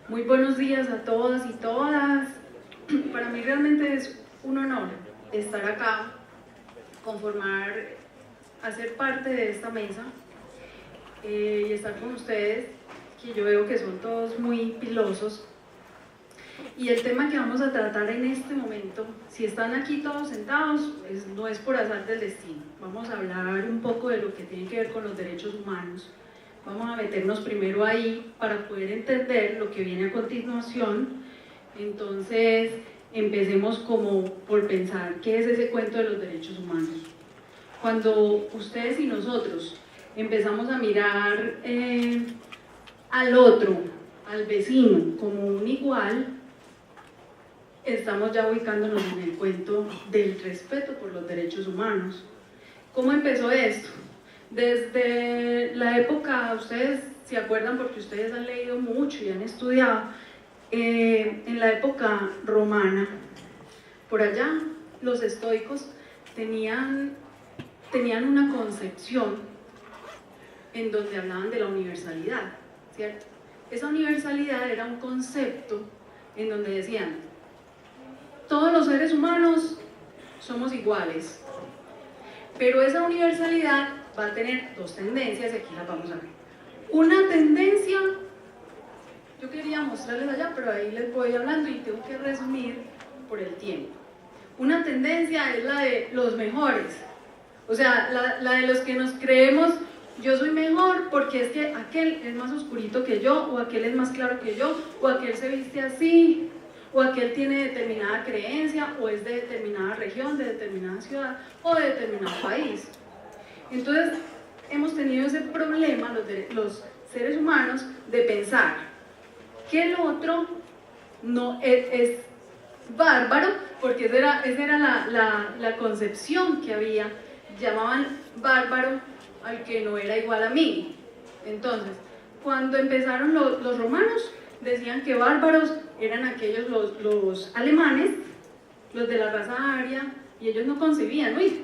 Muy buenos días a todas y todas. Para mí realmente es un honor estar acá, hacer parte de esta mesa y estar con ustedes, que yo veo que son todos muy pilosos. Y el tema que vamos a tratar en este momento, si están aquí todos sentados, no es por azar del destino. Vamos a hablar un poco de lo que tiene que ver con los derechos humanos. Vamos a meternos primero ahí para poder entender lo que viene a continuación. Entonces, empecemos como por pensar qué es ese cuento de los derechos humanos. Cuando ustedes y nosotros empezamos a mirar al otro, al vecino, como un igual, estamos ya ubicándonos en el cuento del respeto por los derechos humanos. ¿Cómo empezó esto? Desde la época, ustedes se acuerdan porque ustedes han leído mucho y han estudiado, en la época romana, por allá los estoicos tenían una concepción en donde hablaban de la universalidad, ¿cierto? Esa universalidad era un concepto en donde decían, todos los seres humanos somos iguales, pero esa universalidad va a tener dos tendencias y aquí las vamos a ver. Una tendencia, yo quería mostrarles allá, pero ahí les voy hablando y tengo que resumir por el tiempo. Una tendencia es la de los mejores, o sea, la de los que nos creemos, yo soy mejor porque es que aquel es más oscurito que yo, o aquel es más claro que yo, o aquel se viste así, o aquel tiene determinada creencia, o es de determinada región, de determinada ciudad, o de determinado país. Entonces, hemos tenido ese problema, los seres humanos, de pensar que el otro no es bárbaro, porque esa era la concepción que había. Llamaban bárbaro al que no era igual a mí. Entonces, cuando empezaron los romanos, decían que bárbaros eran aquellos, los alemanes, los de la raza aria, y ellos no concebían, uy,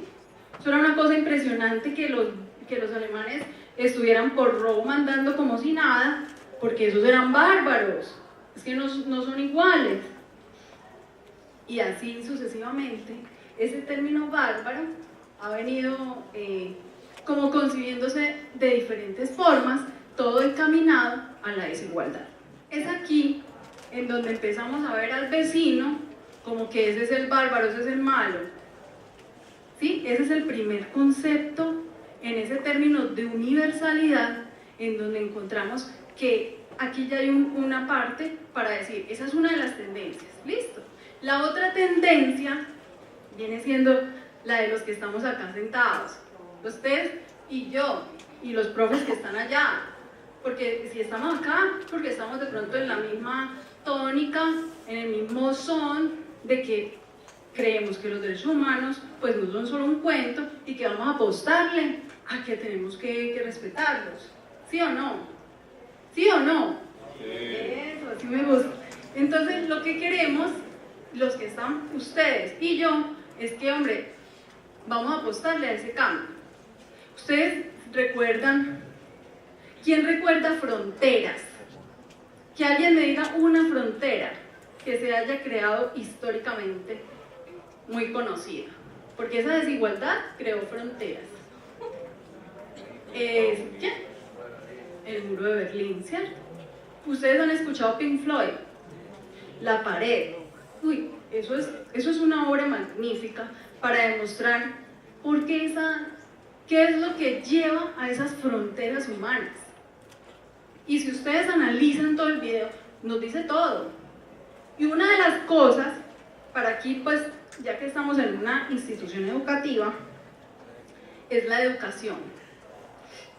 eso era una cosa impresionante que los alemanes estuvieran por Roma andando como si nada, porque esos eran bárbaros, es que no son iguales. Y así sucesivamente, ese término bárbaro ha venido como concibiéndose de diferentes formas, todo encaminado a la desigualdad. Es aquí en donde empezamos a ver al vecino como que ese es el bárbaro, ese es el malo. ¿Sí? Ese es el primer concepto en ese término de universalidad, en donde encontramos que aquí ya hay una parte para decir, esa es una de las tendencias, listo. La otra tendencia viene siendo la de los que estamos acá sentados, ustedes y yo, y los profes que están allá, porque si estamos acá, porque estamos de pronto en la misma tónica, en el mismo son de que creemos que los derechos humanos pues no son solo un cuento y que vamos a apostarle a que tenemos que respetarlos, ¿sí o no? ¿Sí o no? Sí. Eso, así me gusta. Entonces lo que queremos, los que están, ustedes y yo, es que, hombre, vamos a apostarle a ese cambio. Ustedes recuerdan, ¿quién recuerda fronteras? Que alguien me diga una frontera que se haya creado históricamente muy conocida, porque esa desigualdad creó fronteras. ¿Qué? El muro de Berlín, ¿cierto? Ustedes han escuchado Pink Floyd, La Pared. Uy, eso es una obra magnífica para demostrar por qué qué es lo que lleva a esas fronteras humanas. Y si ustedes analizan todo el video, nos dice todo. Y una de las cosas, para aquí pues, ya que estamos en una institución educativa, es la educación.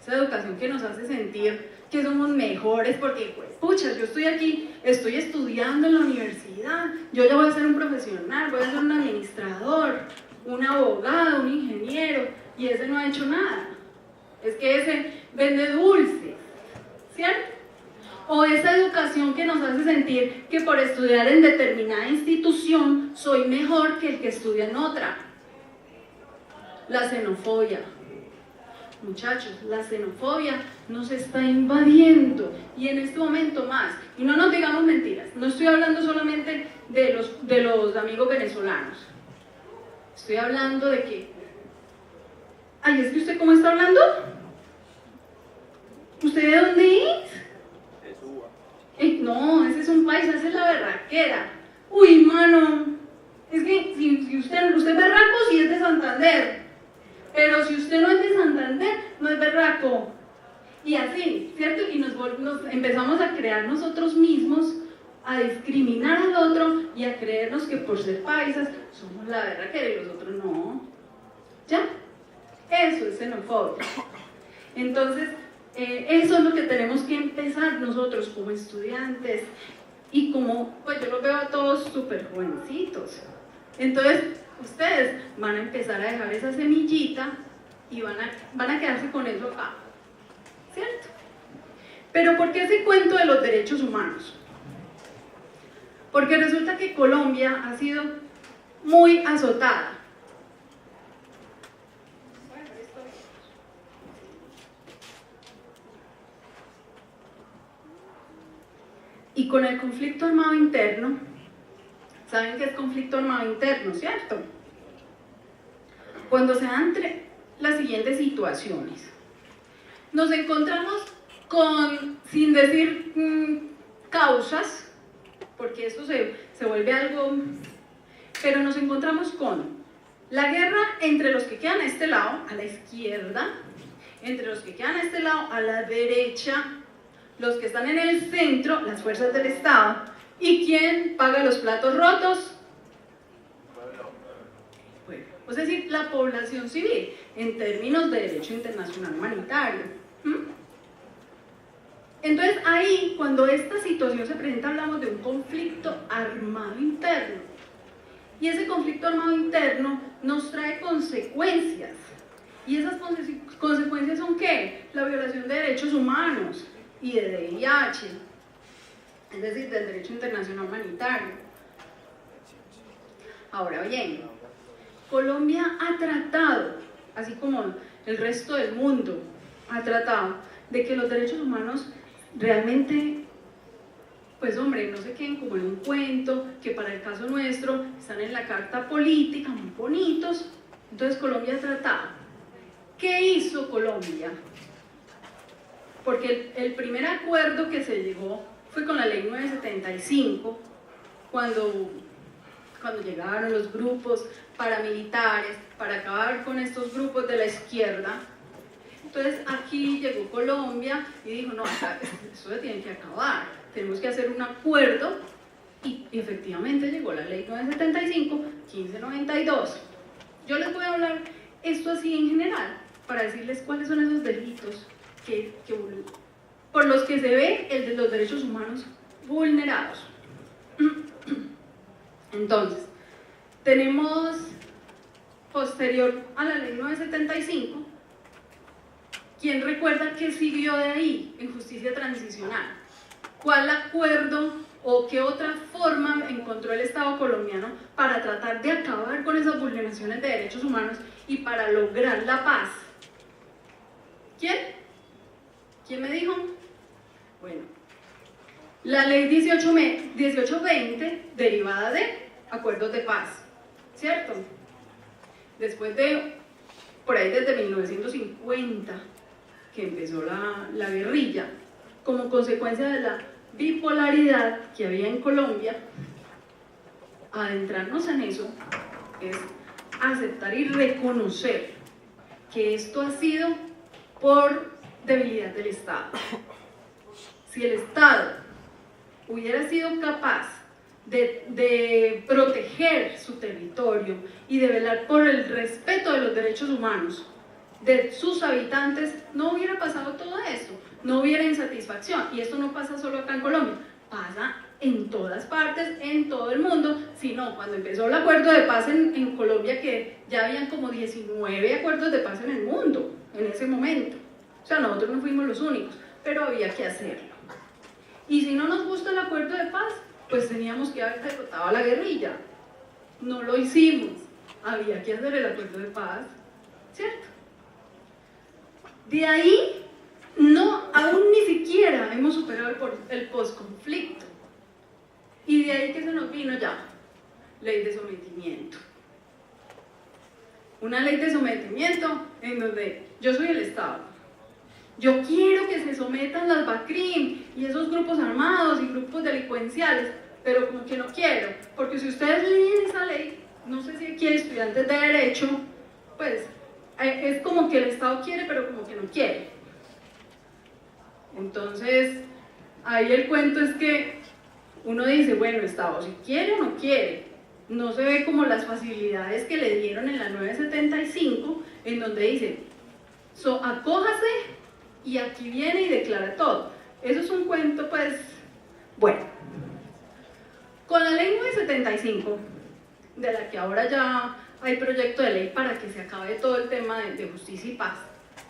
Esa educación que nos hace sentir que somos mejores, porque, pues, pucha, yo estoy aquí, estoy estudiando en la universidad, yo ya voy a ser un profesional, voy a ser un administrador, un abogado, un ingeniero, y ese no ha hecho nada. Es que ese vende dulces, ¿cierto? O esa educación que nos hace sentir que por estudiar en determinada institución soy mejor que el que estudia en otra. La xenofobia. Muchachos, la xenofobia nos está invadiendo y en este momento más. Y no nos digamos mentiras, no estoy hablando solamente de los amigos venezolanos. Estoy hablando de que... Ay, ¿es que usted cómo está hablando? ¿Usted de dónde es? De Suba. No, ese es un paisa, esa es la berraquera. Uy, mano, es que si usted es berraco, sí es de Santander. Pero si usted no es de Santander, no es berraco. Y así, ¿cierto? Y nos empezamos a crear nosotros mismos, a discriminar al otro y a creernos que por ser paisas somos la berraquera y los otros no. ¿Ya? Eso es xenofobia. Entonces, eso es lo que tenemos que empezar nosotros como estudiantes y como, pues yo los veo a todos súper jovencitos. Entonces, ustedes van a empezar a dejar esa semillita y van a quedarse con eso acá, ¿cierto? Pero ¿por qué ese cuento de los derechos humanos? Porque resulta que Colombia ha sido muy azotada. Y con el conflicto armado interno, ¿saben qué es conflicto armado interno, cierto? Cuando se dan las siguientes situaciones, nos encontramos con, sin decir causas, porque esto se vuelve algo, pero nos encontramos con la guerra entre los que quedan a este lado, a la izquierda, entre los que quedan a este lado, a la derecha, los que están en el centro, las fuerzas del Estado, ¿y quién paga los platos rotos? Bueno, es decir, la población civil, en términos de derecho internacional humanitario. Entonces ahí, cuando esta situación se presenta, hablamos de un conflicto armado interno. Y ese conflicto armado interno nos trae consecuencias. ¿Y esas consecuencias son qué? La violación de derechos humanos y de VIH, es decir, del derecho internacional humanitario. Ahora bien, Colombia ha tratado, así como el resto del mundo, ha tratado de que los derechos humanos realmente, pues hombre, no se queden como en un cuento, que para el caso nuestro están en la carta política, muy bonitos. Entonces Colombia ha tratado. ¿Qué hizo Colombia? Porque el primer acuerdo que se llegó fue con la ley 975, cuando llegaron los grupos paramilitares para acabar con estos grupos de la izquierda. Entonces aquí llegó Colombia y dijo, no, eso se tiene que acabar, tenemos que hacer un acuerdo, y efectivamente llegó la ley 975, 1592. Yo les voy a hablar esto así en general, para decirles cuáles son esos delitos por los que se ve el de los derechos humanos vulnerados. Entonces, tenemos posterior a la ley 975, ¿quién recuerda qué siguió de ahí en justicia transicional? ¿Cuál acuerdo o qué otra forma encontró el Estado colombiano para tratar de acabar con esas vulneraciones de derechos humanos y para lograr la paz? ¿Quién? ¿Quién me dijo? Bueno, la ley 1820, derivada de acuerdos de paz, ¿cierto? Después de, por ahí desde 1950, que empezó la guerrilla, como consecuencia de la bipolaridad que había en Colombia, adentrarnos en eso es aceptar y reconocer que esto ha sido por debilidad del Estado. Si el Estado hubiera sido capaz de proteger su territorio y de velar por el respeto de los derechos humanos de sus habitantes, no hubiera pasado todo esto, no hubiera insatisfacción. Y esto no pasa solo acá en Colombia, pasa en todas partes, en todo el mundo. Sino cuando empezó el acuerdo de paz en Colombia, que ya habían como 19 acuerdos de paz en el mundo en ese momento. O sea, nosotros no fuimos los únicos, pero había que hacerlo. Y si no nos gusta el acuerdo de paz, pues teníamos que haber derrotado a la guerrilla. No lo hicimos, había que hacer el acuerdo de paz, ¿cierto? De ahí, aún ni siquiera hemos superado el posconflicto. Y de ahí que se nos vino ya, ley de sometimiento. Una ley de sometimiento en donde yo soy el Estado. Yo quiero que se sometan las BACRIM y esos grupos armados y grupos delincuenciales, pero como que no quiero, porque si ustedes leen esa ley, no sé si aquí hay estudiantes de Derecho, pues es como que el Estado quiere, pero como que no quiere. Entonces, ahí el cuento es que uno dice, bueno, Estado, si quiere o no quiere, no se ve como las facilidades que le dieron en la 975, en donde dice, acójase y aquí viene y declara todo. Eso es un cuento, pues, bueno. Con la ley 975, de la que ahora ya hay proyecto de ley para que se acabe todo el tema de justicia y paz.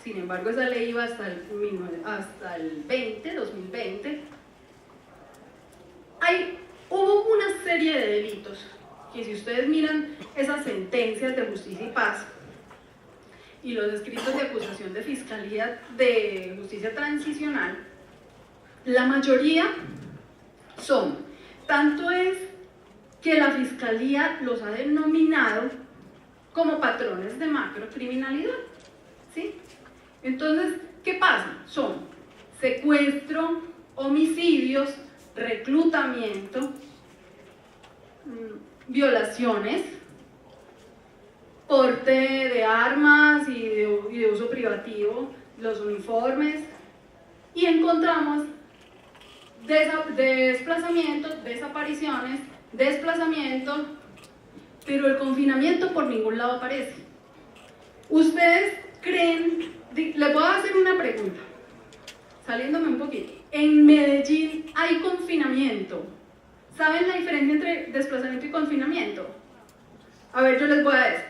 Sin embargo, esa ley iba hasta el 2020. Hubo una serie de delitos que, si ustedes miran esas sentencias de justicia y paz y los escritos de acusación de Fiscalía de Justicia Transicional, la mayoría tanto es que la Fiscalía los ha denominado como patrones de macrocriminalidad, ¿sí? Entonces, ¿qué pasa? Son secuestro, homicidios, reclutamiento, violaciones, porte de armas y de uso privativo, los uniformes, y encontramos desplazamiento, desapariciones, desplazamiento, pero el confinamiento por ningún lado aparece. ¿Ustedes creen? Les voy a hacer una pregunta, saliéndome un poquito. En Medellín hay confinamiento. ¿Saben la diferencia entre desplazamiento y confinamiento? A ver, yo les voy a decir.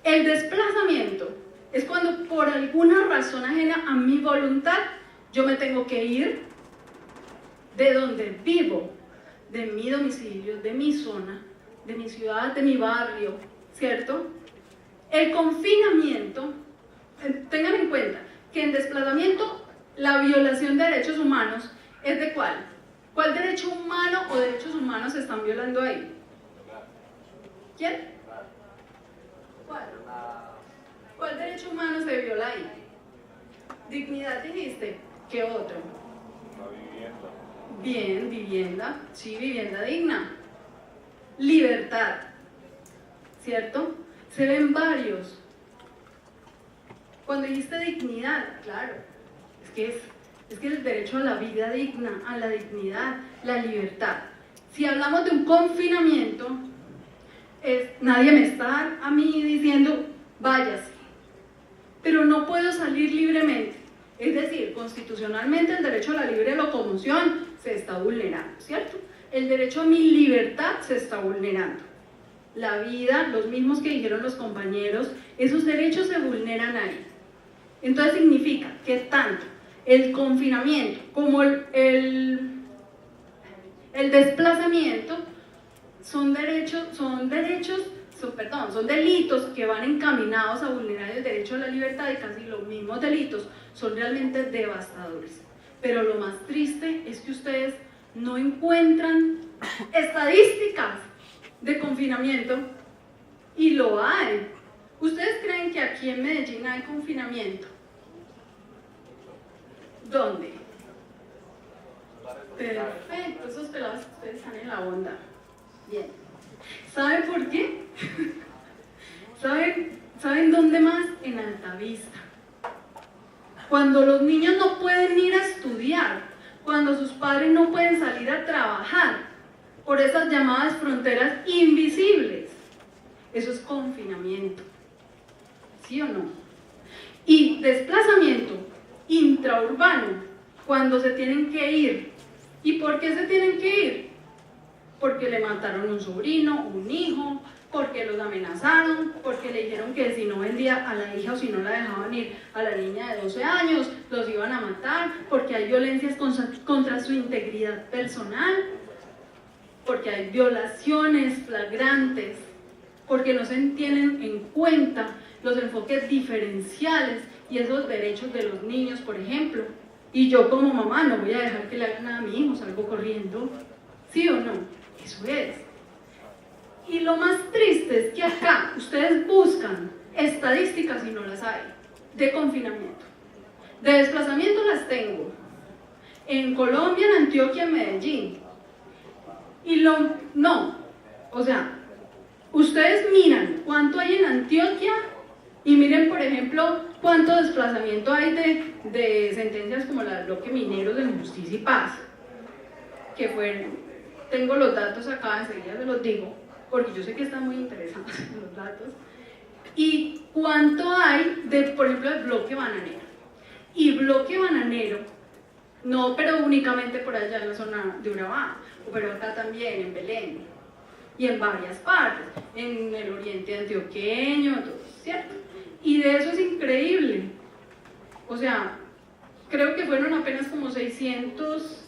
El desplazamiento es cuando por alguna razón ajena a mi voluntad yo me tengo que ir de donde vivo, de mi domicilio, de mi zona, de mi ciudad, de mi barrio, ¿cierto? El confinamiento, tengan en cuenta que en desplazamiento la violación de derechos humanos es de ¿cuál? ¿Cuál derecho humano o derechos humanos se están violando ahí? ¿Quién? ¿Cuál? ¿Cuál derecho humano se viola ahí? Dignidad, dijiste. ¿Qué otro? La vivienda. Bien, vivienda. Sí, vivienda digna. Libertad. ¿Cierto? Se ven varios. Cuando dijiste dignidad, claro, es que el derecho a la vida digna, a la dignidad, la libertad. Si hablamos de un confinamiento, nadie me está a mí diciendo, váyase, pero no puedo salir libremente. Es decir, constitucionalmente el derecho a la libre locomoción se está vulnerando, ¿cierto? El derecho a mi libertad se está vulnerando. La vida, los mismos que dijeron los compañeros, esos derechos se vulneran ahí. Entonces significa que tanto el confinamiento como el desplazamiento son delitos que van encaminados a vulnerar el derecho a la libertad, y casi los mismos delitos son realmente devastadores. Pero lo más triste es que ustedes no encuentran estadísticas de confinamiento, y lo hay. ¿Ustedes creen que aquí en Medellín hay confinamiento? ¿Dónde? Perfecto, esos pelados ustedes están en la onda. Bien. ¿Saben por qué? ¿Saben dónde más? En Altavista. Cuando los niños no pueden ir a estudiar, cuando sus padres no pueden salir a trabajar, por esas llamadas fronteras invisibles. Eso es confinamiento. ¿Sí o no? Y desplazamiento intraurbano, cuando se tienen que ir. ¿Y por qué se tienen que ir? Porque le mataron un sobrino, un hijo, porque los amenazaron, porque le dijeron que si no vendía a la hija o si no la dejaban ir a la niña de 12 años, los iban a matar, porque hay violencias contra su integridad personal, porque hay violaciones flagrantes, porque no se tienen en cuenta los enfoques diferenciales y esos derechos de los niños, por ejemplo. Y yo como mamá no voy a dejar que le hagan nada a mi hijo, salgo corriendo. ¿Sí o no? Eso es. Y lo más triste es que acá ustedes buscan estadísticas y no las hay, de confinamiento. De desplazamiento las tengo. En Colombia, en Antioquia, en Medellín. Y no, o sea, ustedes miran cuánto hay en Antioquia y miren, por ejemplo, cuánto desplazamiento hay de sentencias como la del bloque Mineros de Justicia y Paz, que fueron, tengo los datos acá, enseguida se los digo, porque yo sé que están muy interesados en los datos, y cuánto hay de, por ejemplo, el bloque bananero. Y bloque bananero, no, pero únicamente por allá en la zona de Urabá, pero acá también, en Belén, y en varias partes, en el oriente antioqueño, todo, ¿cierto? Y de eso es increíble. O sea, creo que fueron apenas como 600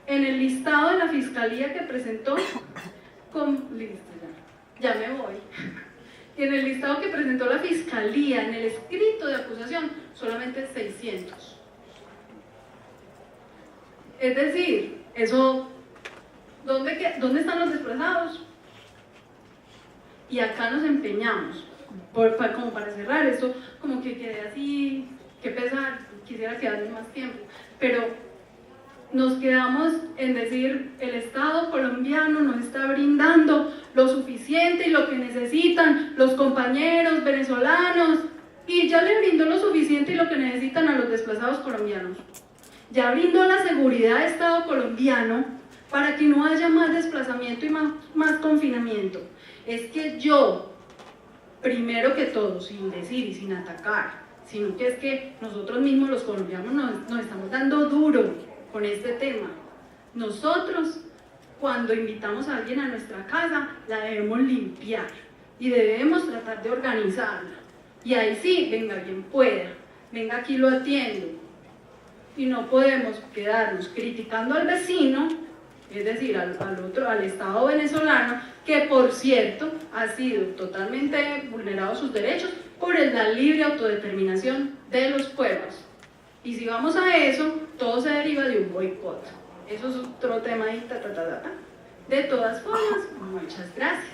en el listado de la fiscalía que presentó, listo, ya me voy. En el listado que presentó la fiscalía, en el escrito de acusación, solamente 600. Es decir, eso, ¿dónde están los desplazados? Y acá nos empeñamos, como para cerrar esto, como que quedé así, qué pesar, quisiera quedarme más tiempo, pero nos quedamos en decir, el Estado colombiano nos está brindando lo suficiente y lo que necesitan los compañeros venezolanos, y ya le brindó lo suficiente y lo que necesitan a los desplazados colombianos. Ya brindó la seguridad de Estado colombiano para que no haya más desplazamiento y más confinamiento. Es que yo, primero que todo, sin decir y sin atacar, sino que es que nosotros mismos los colombianos nos estamos dando duro con este tema. Nosotros, cuando invitamos a alguien a nuestra casa, la debemos limpiar y debemos tratar de organizarla. Y ahí sí, venga quien pueda, venga aquí lo atiendo. Y no podemos quedarnos criticando al vecino, es decir, al Estado venezolano, que por cierto ha sido totalmente vulnerado sus derechos por la libre autodeterminación de los pueblos. Y si vamos a eso, todo se deriva de un boicot. Eso es otro tema ahí, De todas formas, muchas gracias.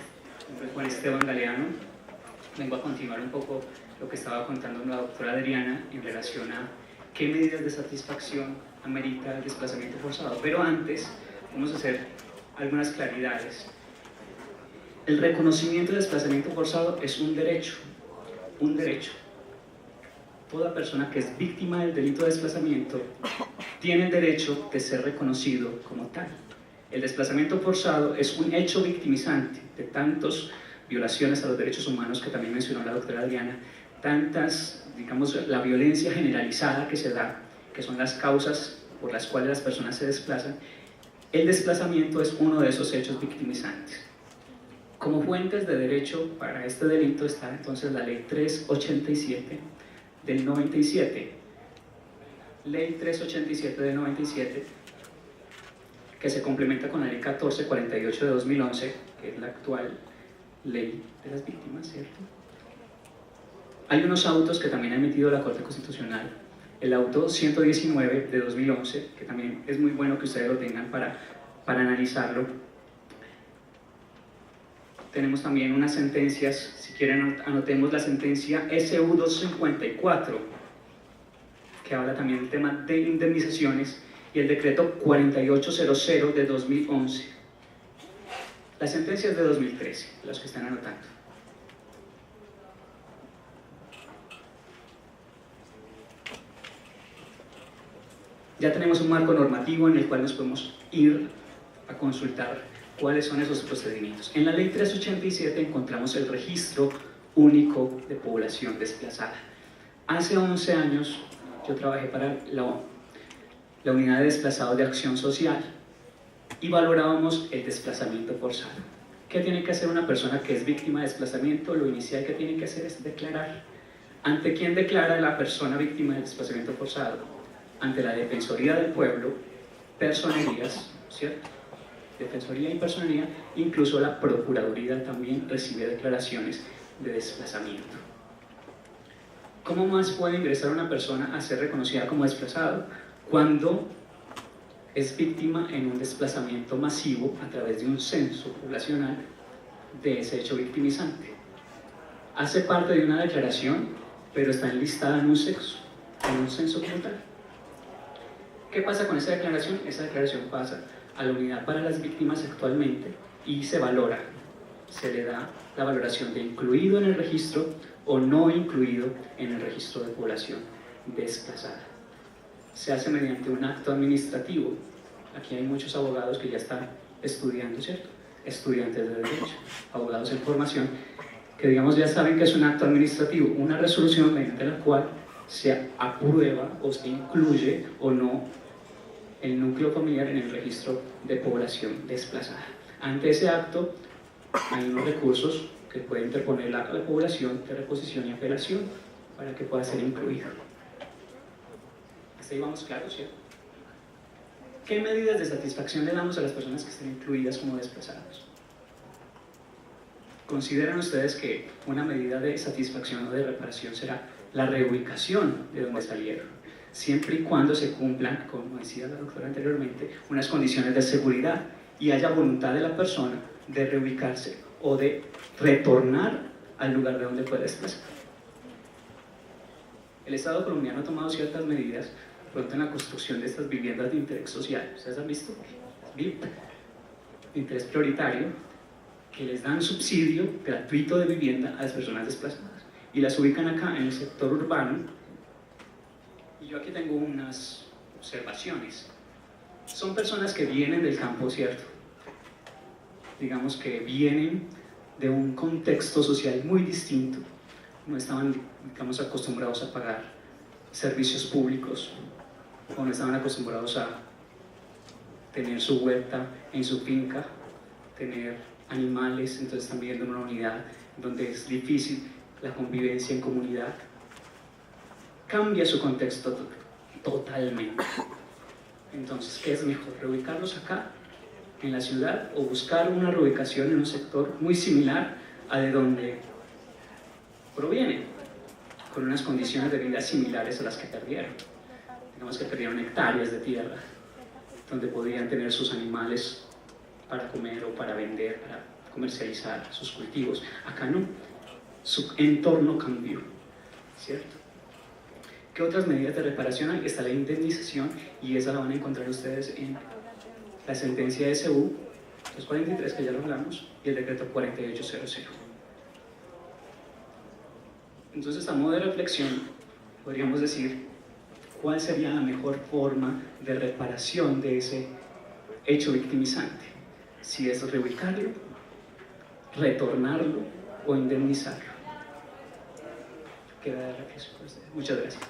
Juan Esteban Galeano. Vengo a continuar un poco lo que estaba contando la doctora Adriana en relación a qué medidas de satisfacción amerita el desplazamiento forzado. Pero antes, vamos a hacer algunas claridades. El reconocimiento del desplazamiento forzado es un derecho. Un derecho. Toda persona que es víctima del delito de desplazamiento tiene el derecho de ser reconocido como tal. El desplazamiento forzado es un hecho victimizante de tantas violaciones a los derechos humanos que también mencionó la doctora Adriana, tantas, digamos, la violencia generalizada que se da, que son las causas por las cuales las personas se desplazan. El desplazamiento es uno de esos hechos victimizantes. Como fuentes de derecho para este delito está entonces la Ley 387 del 97, Ley 387 del 97, que se complementa con la Ley 1448 de 2011, que es la actual Ley de las Víctimas, ¿cierto? Hay unos autos que también ha emitido la Corte Constitucional, el auto 119 de 2011, que también es muy bueno que ustedes lo tengan para analizarlo. Tenemos también unas sentencias, si quieren anotemos la sentencia SU 254, que habla también del tema de indemnizaciones, y el decreto 4800 de 2011. La sentencia es de 2013, los que están anotando. Ya tenemos un marco normativo en el cual nos podemos ir a consultar cuáles son esos procedimientos. En la Ley 387 encontramos el registro único de población desplazada. Hace 11 años yo trabajé para la Unidad de Desplazados de Acción Social y valorábamos el desplazamiento forzado. ¿Qué tiene que hacer una persona que es víctima de desplazamiento? Lo inicial que tiene que hacer es declarar. ¿Ante quién declara la persona víctima de desplazamiento forzado? Ante la Defensoría del Pueblo, personerías, ¿cierto? Defensoría y personería, incluso la Procuraduría también recibe declaraciones de desplazamiento. ¿Cómo más puede ingresar una persona a ser reconocida como desplazado cuando es víctima en un desplazamiento masivo a través de un censo poblacional de ese hecho victimizante? Hace parte de una declaración, pero está enlistada en un censo como tal. ¿Qué pasa con esa declaración? Esa declaración pasa a la unidad para las víctimas actualmente y se valora, se le da la valoración de incluido en el registro o no incluido en el registro de población desplazada. Se hace mediante un acto administrativo. Aquí hay muchos abogados que ya están estudiando, ¿cierto? Estudiantes de derecho, abogados en formación, que digamos ya saben que es un acto administrativo, una resolución mediante la cual se aprueba o se incluye o no el núcleo familiar en el registro de población desplazada. Ante ese acto hay unos recursos que puede interponer la población de reposición y apelación para que pueda ser incluido. Hasta ahí vamos claros, ¿cierto? ¿Qué medidas de satisfacción le damos a las personas que estén incluidas como desplazados? ¿Consideran ustedes que una medida de satisfacción o de reparación será la reubicación de donde salieron, siempre y cuando se cumplan, como decía la doctora anteriormente, unas condiciones de seguridad y haya voluntad de la persona de reubicarse o de retornar al lugar de donde fue desplazado? El Estado colombiano ha tomado ciertas medidas pronto en la construcción de estas viviendas de interés social. ¿Ustedes han visto? VIP, de interés prioritario, que les dan subsidio gratuito de vivienda a las personas desplazadas y las ubican acá en el sector urbano. Y yo aquí tengo unas observaciones. Son personas que vienen del campo, ¿cierto? Digamos que vienen de un contexto social muy distinto. No estaban, digamos, acostumbrados a pagar servicios públicos, o no estaban acostumbrados a tener su huerta en su finca, tener animales, entonces están viviendo en una unidad donde es difícil la convivencia en comunidad. Cambia su contexto totalmente. Entonces, ¿qué es mejor? ¿Reubicarlos acá, en la ciudad, o buscar una reubicación en un sector muy similar a de donde provienen, con unas condiciones de vida similares a las que perdieron? Digamos que perdieron hectáreas de tierra, donde podían tener sus animales para comer o para vender, para comercializar sus cultivos. Acá no, su entorno cambió, ¿cierto? ¿Qué otras medidas de reparación hay? Está la indemnización, y esa la van a encontrar ustedes en la sentencia de SU 243, que ya lo hablamos, y el decreto 4800. Entonces, a modo de reflexión, podríamos decir cuál sería la mejor forma de reparación de ese hecho victimizante. Si es reubicarlo, retornarlo o indemnizarlo. Queda de reflexión para ustedes. Muchas gracias.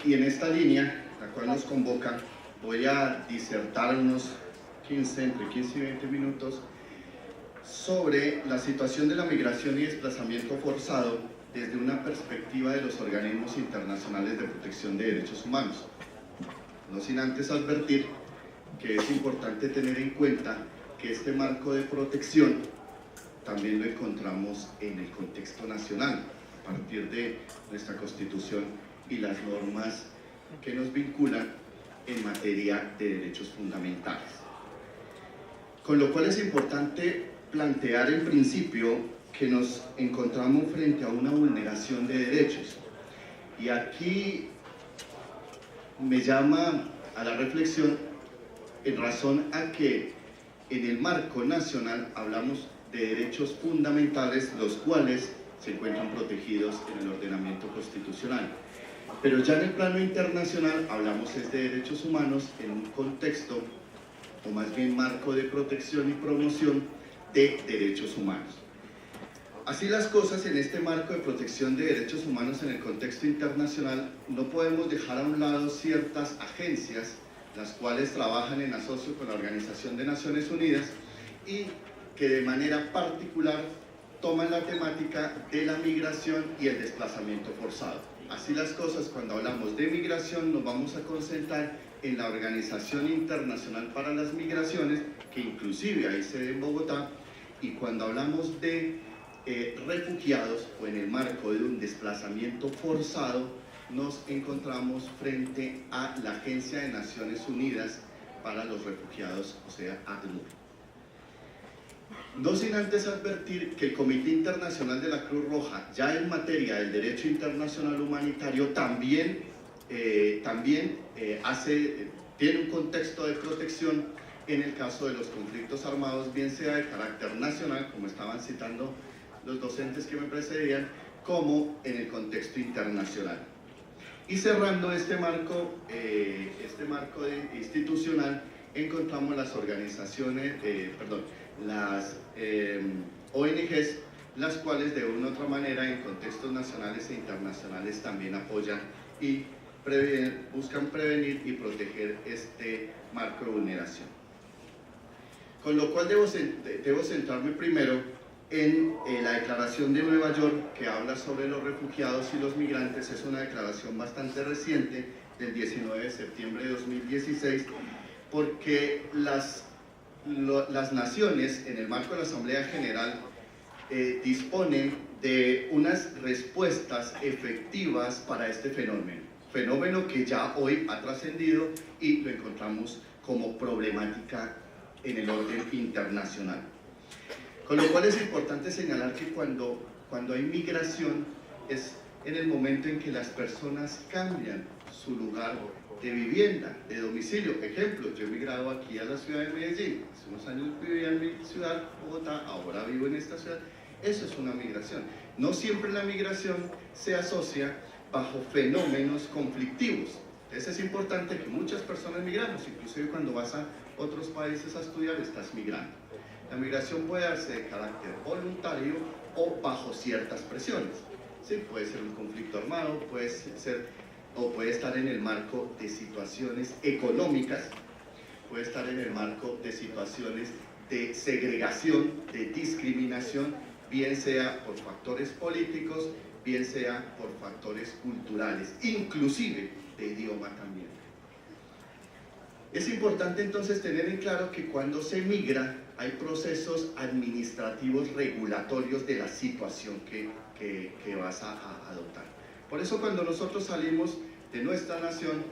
Y en esta línea, la cual nos convoca, voy a disertar unos entre 15 y 20 minutos sobre la situación de la migración y desplazamiento forzado desde una perspectiva de los organismos internacionales de protección de derechos humanos. No sin antes advertir que es importante tener en cuenta que este marco de protección también lo encontramos en el contexto nacional, a partir de nuestra Constitución y las normas que nos vinculan en materia de derechos fundamentales. Con lo cual es importante plantear en principio que nos encontramos frente a una vulneración de derechos. Y aquí me llama a la reflexión en razón a que en el marco nacional hablamos de derechos fundamentales, los cuales se encuentran protegidos en el ordenamiento constitucional. Pero ya en el plano internacional hablamos de derechos humanos en un contexto, o más bien marco de protección y promoción de derechos humanos. Así las cosas, en este marco de protección de derechos humanos en el contexto internacional, no podemos dejar a un lado ciertas agencias, las cuales trabajan en asocio con la Organización de Naciones Unidas y que de manera particular toman la temática de la migración y el desplazamiento forzado. Así las cosas, cuando hablamos de migración, nos vamos a concentrar en la Organización Internacional para las Migraciones, que inclusive hay sede en Bogotá, y cuando hablamos de refugiados o en el marco de un desplazamiento forzado, nos encontramos frente a la Agencia de Naciones Unidas para los Refugiados, o sea, ACNUR. No sin antes advertir que el Comité Internacional de la Cruz Roja, ya en materia del derecho internacional humanitario, también tiene un contexto de protección en el caso de los conflictos armados, bien sea de carácter nacional, como estaban citando los docentes que me precedían, como en el contexto internacional. Y cerrando este marco institucional, encontramos las organizaciones, las ONGs, las cuales de una u otra manera en contextos nacionales e internacionales también apoyan y buscan prevenir y proteger este marco de vulneración. Con lo cual debo centrarme primero en la Declaración de Nueva York, que habla sobre los refugiados y los migrantes. Es una declaración bastante reciente, del 19 de septiembre de 2016, porque las naciones, en el marco de la Asamblea General, disponen de unas respuestas efectivas para este fenómeno que ya hoy ha trascendido y lo encontramos como problemática en el orden internacional. Con lo cual es importante señalar que cuando hay migración es en el momento en que las personas cambian su lugar de vivienda, de domicilio. Ejemplo, yo he migrado aquí a la ciudad de Medellín, hace unos años vivía en mi ciudad, Bogotá, ahora vivo en esta ciudad. Eso es una migración. No siempre la migración se asocia bajo fenómenos conflictivos. Entonces es importante que muchas personas migramos, inclusive cuando vas a otros países a estudiar estás migrando. La migración puede darse de carácter voluntario o bajo ciertas presiones. ¿Sí? Puede ser un conflicto armado, puede estar en el marco de situaciones económicas, puede estar en el marco de situaciones de segregación, de discriminación, bien sea por factores políticos, bien sea por factores culturales, inclusive de idioma también. Es importante entonces tener en claro que cuando se migra hay procesos administrativos regulatorios de la situación que vas a adoptar. Por eso cuando nosotros salimos de nuestra nación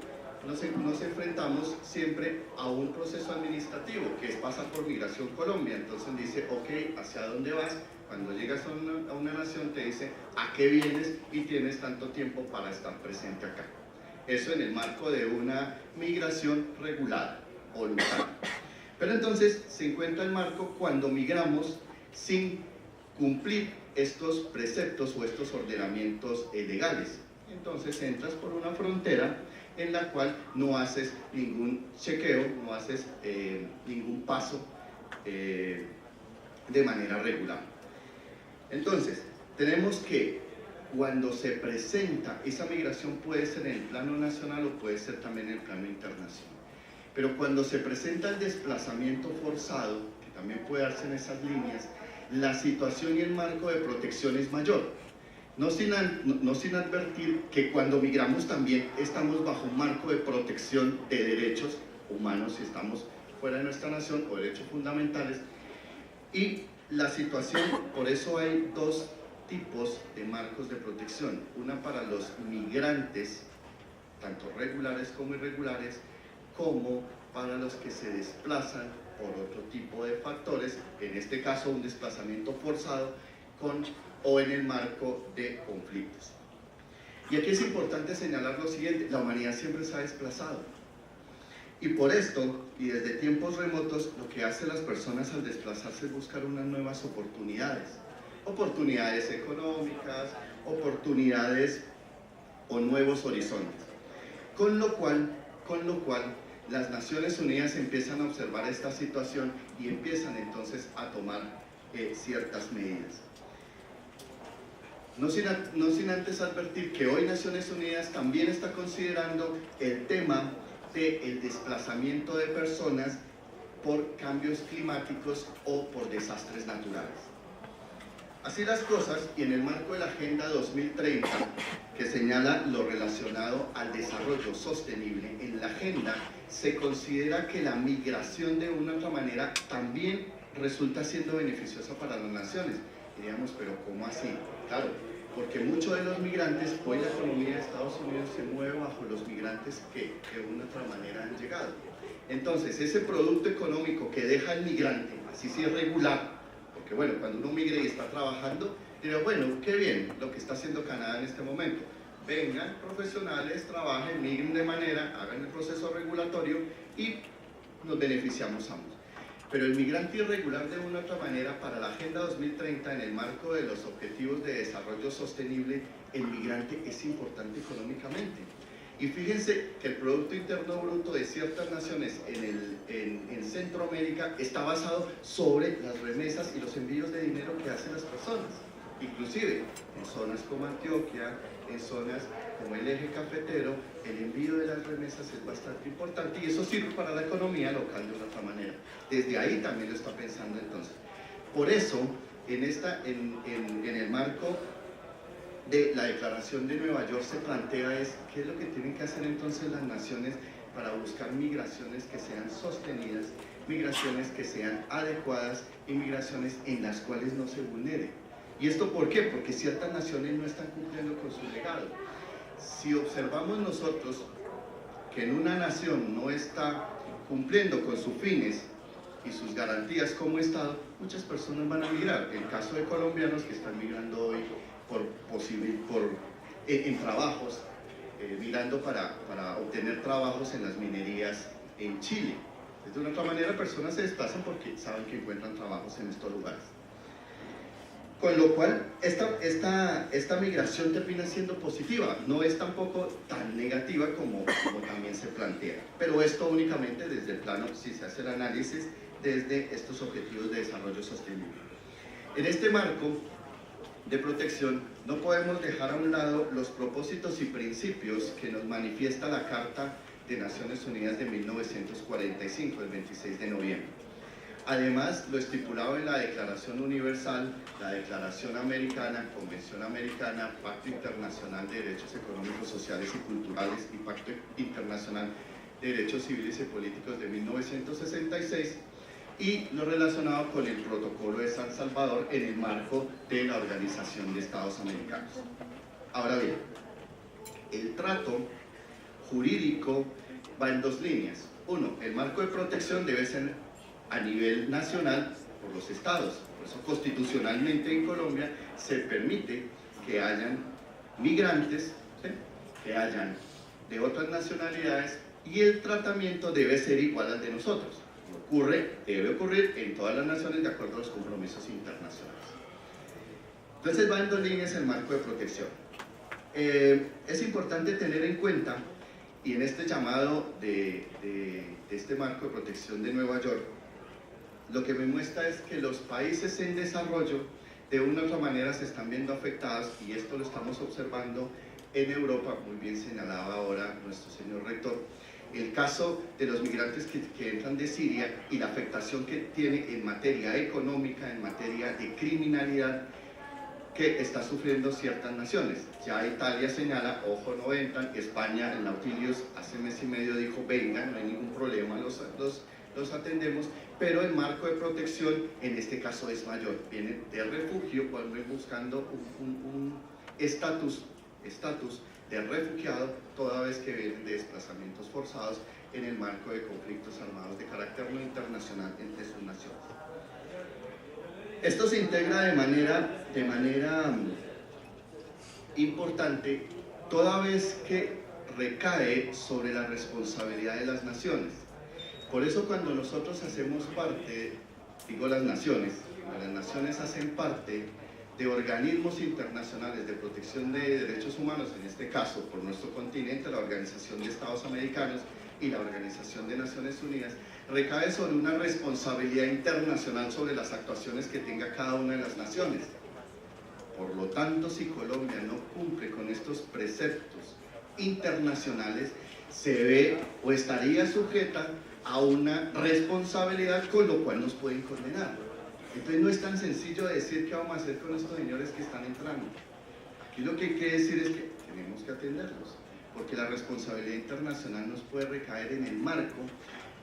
nos enfrentamos siempre a un proceso administrativo que es pasar por Migración Colombia. Entonces dice, ok, ¿hacia dónde vas? Cuando llegas a una nación te dice a qué vienes y tienes tanto tiempo para estar presente acá. Eso en el marco de una migración regulada, voluntaria. Pero entonces se encuentra el marco cuando migramos sin cumplir estos preceptos o estos ordenamientos legales. Entonces entras por una frontera en la cual no haces ningún chequeo, no haces ningún paso de manera regular. Entonces, tenemos que cuando se presenta esa migración puede ser en el plano nacional o puede ser también en el plano internacional. Pero cuando se presenta el desplazamiento forzado, que también puede darse en esas líneas, la situación y el marco de protección es mayor. No sin advertir que cuando migramos también estamos bajo un marco de protección de derechos humanos si estamos fuera de nuestra nación o derechos fundamentales. Y la situación, por eso hay dos tipos de marcos de protección. Una para los migrantes, tanto regulares como irregulares, como para los que se desplazan por otro tipo de factores, en este caso un desplazamiento forzado o en el marco de conflictos. Y aquí es importante señalar lo siguiente: la humanidad siempre se ha desplazado. Y por esto, y desde tiempos remotos, lo que hacen las personas al desplazarse es buscar unas nuevas oportunidades. Oportunidades económicas, oportunidades o nuevos horizontes. Con lo cual, las Naciones Unidas empiezan a observar esta situación y empiezan entonces a tomar ciertas medidas. No sin antes advertir que hoy Naciones Unidas también está considerando el tema del desplazamiento de personas por cambios climáticos o por desastres naturales. Así las cosas, y en el marco de la Agenda 2030, que señala lo relacionado al desarrollo sostenible, en la agenda se considera que la migración de una u otra manera también resulta siendo beneficiosa para las naciones. Diríamos, pero ¿cómo así? Claro, porque muchos de los migrantes, hoy la economía de Estados Unidos se mueve bajo los migrantes que de una u otra manera han llegado. Entonces, ese producto económico que deja el migrante, así sí es regular, porque bueno, cuando uno migra y está trabajando, dirá, bueno, qué bien lo que está haciendo Canadá en este momento. Vengan profesionales, trabajen, migren de manera, hagan el proceso regulatorio y nos beneficiamos ambos. Pero el migrante irregular de una u otra manera, para la Agenda 2030, en el marco de los Objetivos de Desarrollo Sostenible, el migrante es importante económicamente. Y fíjense que el Producto Interno Bruto de ciertas naciones en Centroamérica está basado sobre las remesas y los envíos de dinero que hacen las personas. Inclusive en zonas como Antioquia, en zonas como el eje cafetero, el envío de las remesas es bastante importante y eso sirve para la economía local de una otra manera. Desde ahí también lo está pensando entonces. Por eso, en el marco de la Declaración de Nueva York se plantea qué es lo que tienen que hacer entonces las naciones para buscar migraciones que sean sostenidas, migraciones que sean adecuadas y migraciones en las cuales no se vulnere. ¿Y esto por qué? Porque ciertas naciones no están cumpliendo con su legado. Si observamos nosotros que en una nación no está cumpliendo con sus fines y sus garantías como Estado, muchas personas van a migrar. El caso de colombianos que están migrando hoy en trabajos, migrando para obtener trabajos en las minerías en Chile. De una otra manera, personas se desplazan porque saben que encuentran trabajos en estos lugares. Con lo cual, esta migración termina siendo positiva, no es tampoco tan negativa como también se plantea. Pero esto únicamente desde el plano, si se hace el análisis, desde estos objetivos de desarrollo sostenible. En este marco de protección, no podemos dejar a un lado los propósitos y principios que nos manifiesta la Carta de Naciones Unidas de 1945, el 26 de noviembre. Además, lo estipulado en la Declaración Universal, la Declaración Americana, Convención Americana, Pacto Internacional de Derechos Económicos, Sociales y Culturales y Pacto Internacional de Derechos Civiles y Políticos de 1966 y lo relacionado con el Protocolo de San Salvador en el marco de la Organización de Estados Americanos. Ahora bien, el trato jurídico va en dos líneas. Uno, el marco de protección debe ser a nivel nacional por los estados. Por eso constitucionalmente en Colombia se permite que hayan migrantes, ¿sí?, que hayan de otras nacionalidades y el tratamiento debe ser igual al de nosotros. Debe ocurrir en todas las naciones de acuerdo a los compromisos internacionales. Entonces va en dos líneas el marco de protección. Es importante tener en cuenta, y en este llamado de este marco de protección de Nueva York, lo que me muestra es que los países en desarrollo de una u otra manera se están viendo afectados y esto lo estamos observando en Europa, muy bien señalaba ahora nuestro señor rector, el caso de los migrantes que entran de Siria y la afectación que tiene en materia económica, en materia de criminalidad que está sufriendo ciertas naciones. Ya Italia señala, ojo, no entran. España, el Nautilus hace mes y medio dijo, vengan, no hay ningún problema, los atendemos, pero el marco de protección en este caso es mayor. Vienen de refugio, vuelven buscando un estatus de refugiado, toda vez que vienen de desplazamientos forzados en el marco de conflictos armados de carácter no internacional entre sus naciones. Esto se integra de manera importante toda vez que recae sobre la responsabilidad de las naciones. Por eso cuando nosotros hacemos parte, digo las naciones hacen parte de organismos internacionales de protección de derechos humanos, en este caso por nuestro continente, la Organización de Estados Americanos y la Organización de Naciones Unidas, recae sobre una responsabilidad internacional sobre las actuaciones que tenga cada una de las naciones. Por lo tanto, si Colombia no cumple con estos preceptos internacionales, se ve o estaría sujeta a una responsabilidad, con lo cual nos pueden condenar. Entonces no es tan sencillo decir qué vamos a hacer con estos señores que están entrando. Aquí lo que hay que decir es que tenemos que atenderlos, porque la responsabilidad internacional nos puede recaer en el marco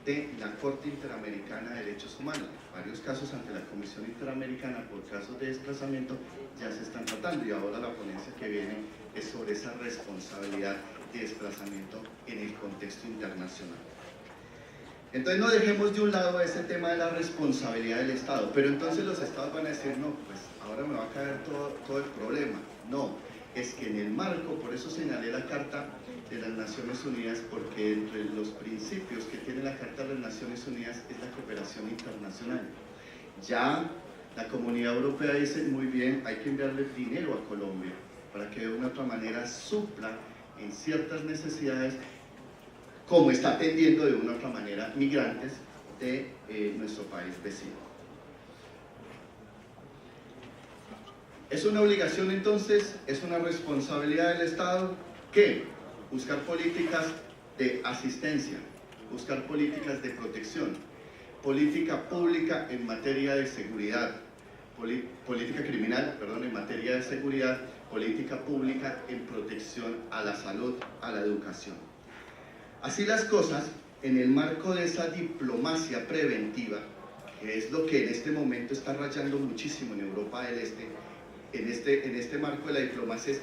de la Corte Interamericana de Derechos Humanos. Varios casos ante la Comisión Interamericana por casos de desplazamiento ya se están tratando, y ahora la ponencia que viene es sobre esa responsabilidad de desplazamiento en el contexto internacional. Entonces no dejemos de un lado ese tema de la responsabilidad del Estado, pero entonces los Estados van a decir, no, pues ahora me va a caer todo el problema. No, es que en el marco, por eso señalé la Carta de las Naciones Unidas, porque entre los principios que tiene la Carta de las Naciones Unidas es la cooperación internacional. Ya la Comunidad Europea dice, muy bien, hay que enviarle dinero a Colombia para que de una u otra manera supla en ciertas necesidades, como está atendiendo de una u otra manera migrantes de nuestro país vecino. ¿Es una obligación entonces? ¿Es una responsabilidad del Estado? ¿Qué? Buscar políticas de asistencia, buscar políticas de protección, política pública en materia de seguridad, política criminal, perdón, en materia de seguridad, política pública en protección a la salud, a la educación. Así las cosas, en el marco de esa diplomacia preventiva, que es lo que en este momento está rayando muchísimo en Europa del Este, en este marco de la diplomacia es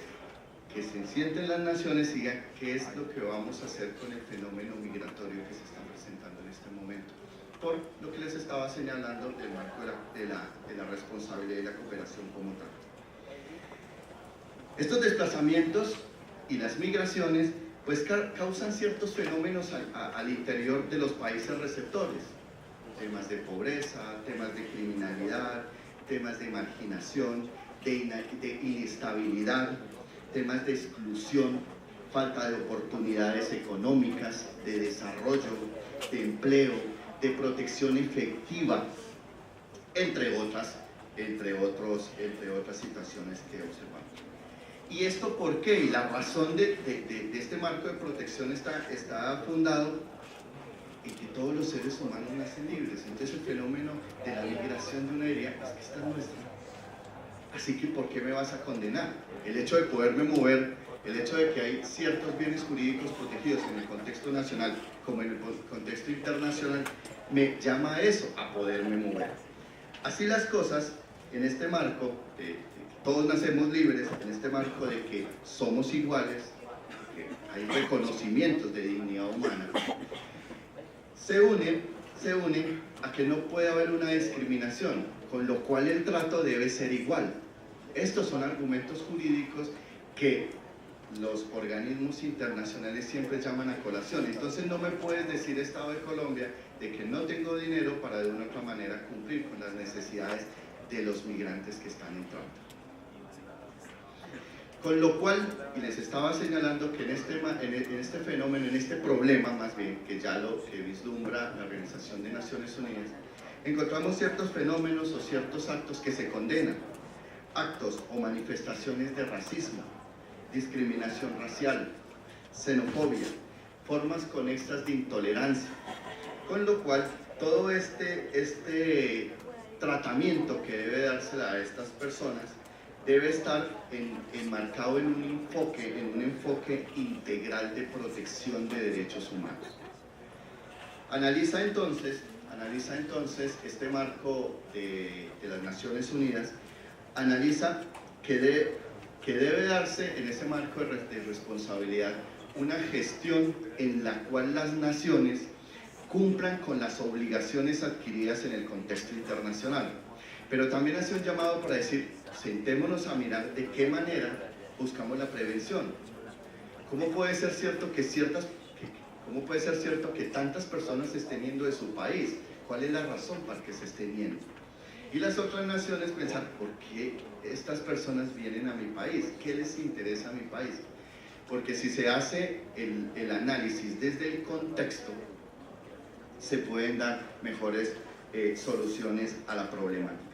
que se sienten las naciones y digan qué es lo que vamos a hacer con el fenómeno migratorio que se está presentando en este momento, por lo que les estaba señalando del marco de la responsabilidad y la cooperación como tal. Estos desplazamientos y las migraciones pues causan ciertos fenómenos al interior de los países receptores, temas de pobreza, temas de criminalidad, temas de marginación, de inestabilidad, temas de exclusión, falta de oportunidades económicas, de desarrollo, de empleo, de protección efectiva, entre otras situaciones que observamos. ¿Y esto por qué? Y la razón de este marco de protección está fundado en que todos los seres humanos nacen libres. Entonces el fenómeno de la migración de una diría, es que esta es nuestra. Así que ¿por qué me vas a condenar? El hecho de poderme mover, el hecho de que hay ciertos bienes jurídicos protegidos en el contexto nacional como en el contexto internacional, me llama a eso, a poderme mover. Así las cosas, en este marco, todos nacemos libres, en este marco de que somos iguales, que hay reconocimientos de dignidad humana, se unen a que no puede haber una discriminación, con lo cual el trato debe ser igual. Estos son argumentos jurídicos que los organismos internacionales siempre llaman a colación. Entonces no me puedes decir, Estado de Colombia, de que no tengo dinero para de una u otra manera cumplir con las necesidades de los migrantes que están entrando. Con lo cual, y les estaba señalando que en este fenómeno, en este problema más bien, que ya lo que vislumbra la Organización de Naciones Unidas, encontramos ciertos fenómenos o ciertos actos que se condenan, actos o manifestaciones de racismo, discriminación racial, xenofobia, formas conexas de intolerancia, con lo cual todo este tratamiento que debe dársele a estas personas debe estar enmarcado en un enfoque integral de protección de derechos humanos. Analiza entonces este marco de las Naciones Unidas, analiza que debe darse en ese marco de responsabilidad una gestión en la cual las naciones cumplan con las obligaciones adquiridas en el contexto internacional. Pero también hace un llamado para decir, sentémonos a mirar de qué manera buscamos la prevención. ¿Cómo puede ser cierto que tantas personas se estén yendo de su país? ¿Cuál es la razón para que se estén yendo? Y las otras naciones pensar, ¿por qué estas personas vienen a mi país? ¿Qué les interesa a mi país? Porque si se hace el análisis desde el contexto, se pueden dar mejores soluciones a la problemática.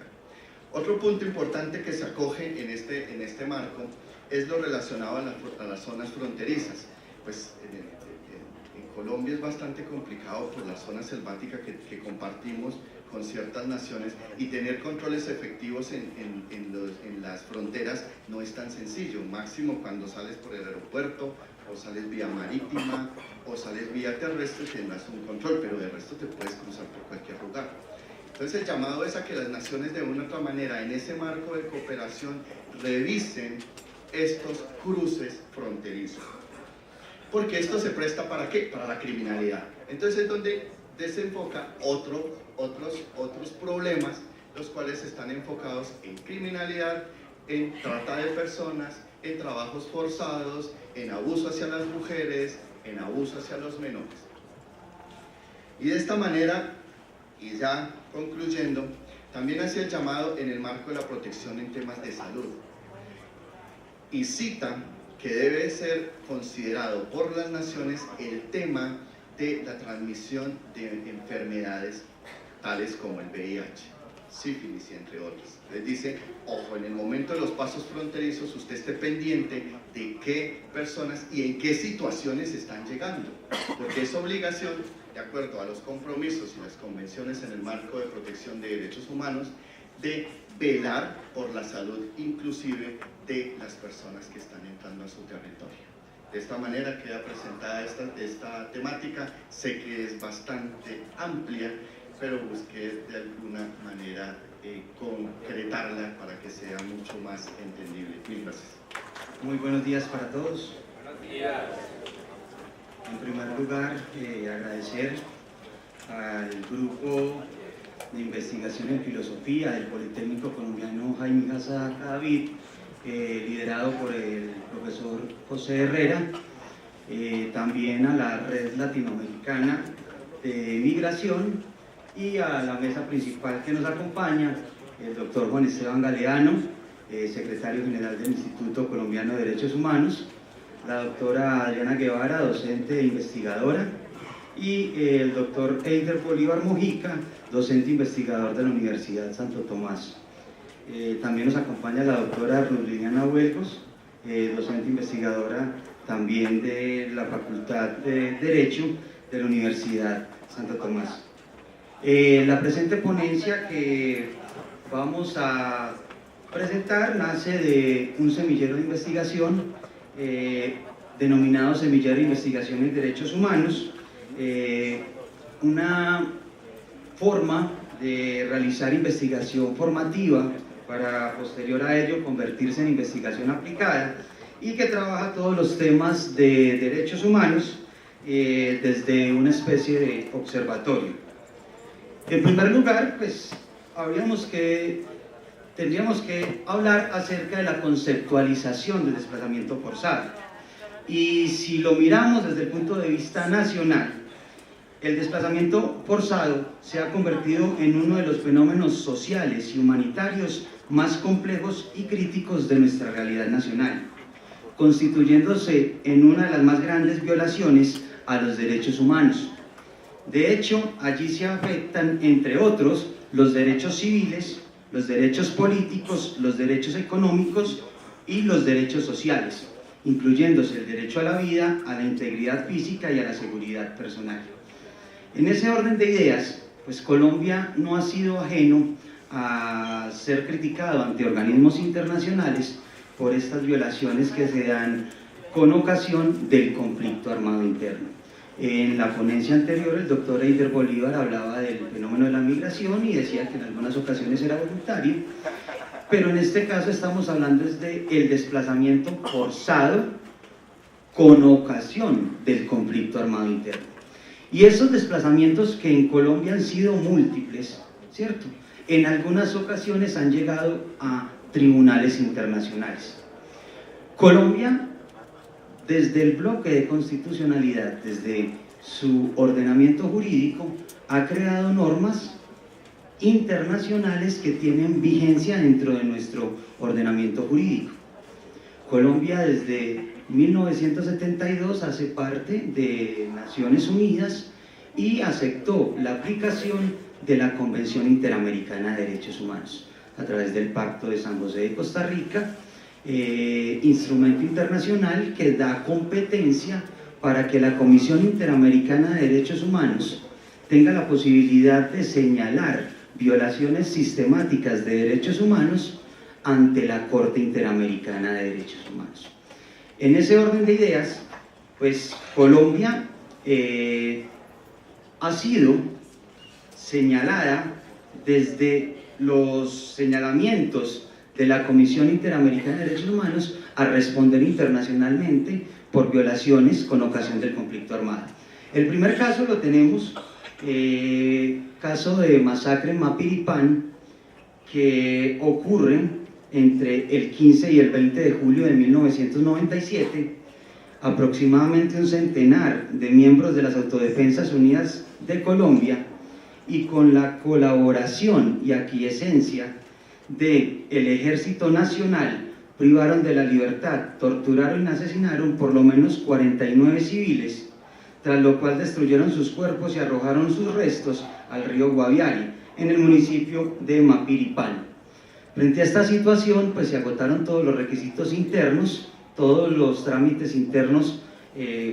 Otro punto importante que se acoge en este marco es lo relacionado a las zonas fronterizas. Pues en Colombia es bastante complicado por la zona selvática que compartimos con ciertas naciones, y tener controles efectivos en las fronteras no es tan sencillo, máximo cuando sales por el aeropuerto o sales vía marítima, o sales vía terrestre, tendrás un control, pero de resto te puedes cruzar por cualquier lugar. Entonces el llamado es a que las naciones de una u otra manera, en ese marco de cooperación, revisen estos cruces fronterizos. Porque esto se presta ¿para qué? Para la criminalidad. Entonces es donde desenfoca otros problemas, los cuales están enfocados en criminalidad, en trata de personas, en trabajos forzados, en abuso hacia las mujeres, en abuso hacia los menores. Y de esta manera, y ya concluyendo, también hacía el llamado en el marco de la protección en temas de salud. Y cita que debe ser considerado por las naciones el tema de la transmisión de enfermedades tales como el VIH, sífilis y entre otros. Les dice, ojo, en el momento de los pasos fronterizos usted esté pendiente de qué personas y en qué situaciones están llegando, porque es obligación, de acuerdo a los compromisos y las convenciones en el marco de protección de derechos humanos, de velar por la salud inclusive de las personas que están entrando a su territorio. De esta manera queda presentada esta temática. Sé que es bastante amplia, pero busqué de alguna manera concretarla para que sea mucho más entendible. Mil gracias. Muy buenos días para todos. Buenos días. En primer lugar, agradecer al grupo de investigación en filosofía del Politécnico Colombiano Jaime Haza David, liderado por el profesor José Herrera, también a la Red Latinoamericana de Migración y a la mesa principal que nos acompaña, el doctor Juan Esteban Galeano, secretario general del Instituto Colombiano de Derechos Humanos, la doctora Adriana Guevara, docente e investigadora, y el doctor Eider Bolívar Mojica, docente investigador de la Universidad Santo Tomás. También nos acompaña la doctora Ruth Liliana Huelgos, docente investigadora también de la Facultad de Derecho de la Universidad Santo Tomás. La presente ponencia que vamos a presentar nace de un semillero de investigación denominado Semillero de Investigación en Derechos Humanos, una forma de realizar investigación formativa para posterior a ello convertirse en investigación aplicada y que trabaja todos los temas de derechos humanos desde una especie de observatorio. En primer lugar, pues tendríamos que hablar acerca de la conceptualización del desplazamiento forzado. Y si lo miramos desde el punto de vista nacional, el desplazamiento forzado se ha convertido en uno de los fenómenos sociales y humanitarios más complejos y críticos de nuestra realidad nacional, constituyéndose en una de las más grandes violaciones a los derechos humanos. De hecho, allí se afectan, entre otros, los derechos civiles, los derechos políticos, los derechos económicos y los derechos sociales, incluyéndose el derecho a la vida, a la integridad física y a la seguridad personal. En ese orden de ideas, pues Colombia no ha sido ajeno a ser criticado ante organismos internacionales por estas violaciones que se dan con ocasión del conflicto armado interno. En la ponencia anterior, el doctor Eider Bolívar hablaba del fenómeno de la migración y decía que en algunas ocasiones era voluntario, pero en este caso estamos hablando del desplazamiento forzado con ocasión del conflicto armado interno. Y esos desplazamientos que en Colombia han sido múltiples, ¿cierto? En algunas ocasiones han llegado a tribunales internacionales. Colombia, desde el bloque de constitucionalidad, desde su ordenamiento jurídico, ha creado normas internacionales que tienen vigencia dentro de nuestro ordenamiento jurídico. Colombia desde 1972 hace parte de Naciones Unidas y aceptó la aplicación de la Convención Interamericana de Derechos Humanos a través del Pacto de San José de Costa Rica, instrumento internacional que da competencia para que la Comisión Interamericana de Derechos Humanos tenga la posibilidad de señalar violaciones sistemáticas de derechos humanos ante la Corte Interamericana de Derechos Humanos. En ese orden de ideas, Pues Colombia ha sido señalada desde los señalamientos de la Comisión Interamericana de Derechos Humanos a responder internacionalmente por violaciones con ocasión del conflicto armado. El primer caso lo tenemos, caso de masacre en Mapiripán, que ocurre entre el 15 y el 20 de julio de 1997. Aproximadamente un centenar de miembros de las Autodefensas Unidas de Colombia, y con la colaboración y aquiescencia del Ejército Nacional, privaron de la libertad, torturaron y asesinaron por lo menos 49 civiles, tras lo cual destruyeron sus cuerpos y arrojaron sus restos al río Guaviare, en el municipio de Mapiripán. Frente a esta situación, pues se agotaron todos los requisitos internos, todos los trámites internos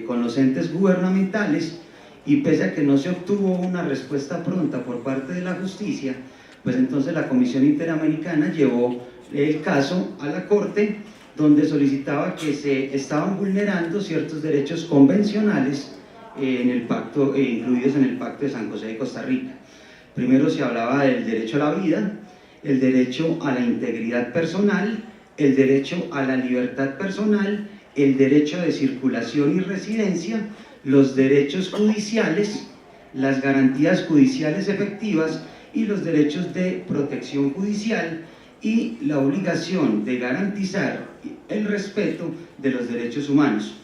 con los entes gubernamentales, y pese a que no se obtuvo una respuesta pronta por parte de la justicia, pues entonces la Comisión Interamericana llevó el caso a la Corte, donde solicitaba que se estaban vulnerando ciertos derechos convencionales en el pacto, incluidos en el Pacto de San José de Costa Rica. Primero se hablaba del derecho a la vida, el derecho a la integridad personal, el derecho a la libertad personal, el derecho de circulación y residencia, los derechos judiciales, las garantías judiciales efectivas y los derechos de protección judicial, y la obligación de garantizar el respeto de los derechos humanos.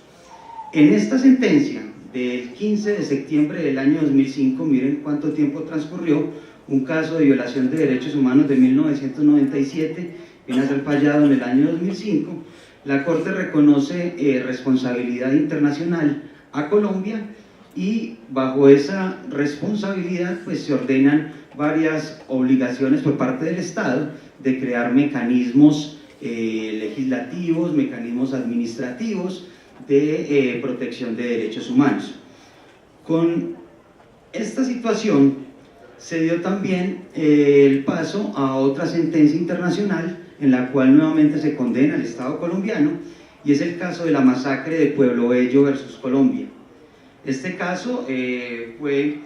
En esta sentencia del 15 de septiembre del año 2005, miren cuánto tiempo transcurrió, un caso de violación de derechos humanos de 1997, viene a ser fallado en el año 2005, la Corte reconoce responsabilidad internacional a Colombia, y bajo esa responsabilidad pues se ordenan varias obligaciones por parte del Estado de crear mecanismos legislativos, mecanismos administrativos de protección de derechos humanos. Con esta situación se dio también el paso a otra sentencia internacional en la cual nuevamente se condena al Estado colombiano, y es el caso de la masacre de Pueblo Bello versus Colombia. Este caso fue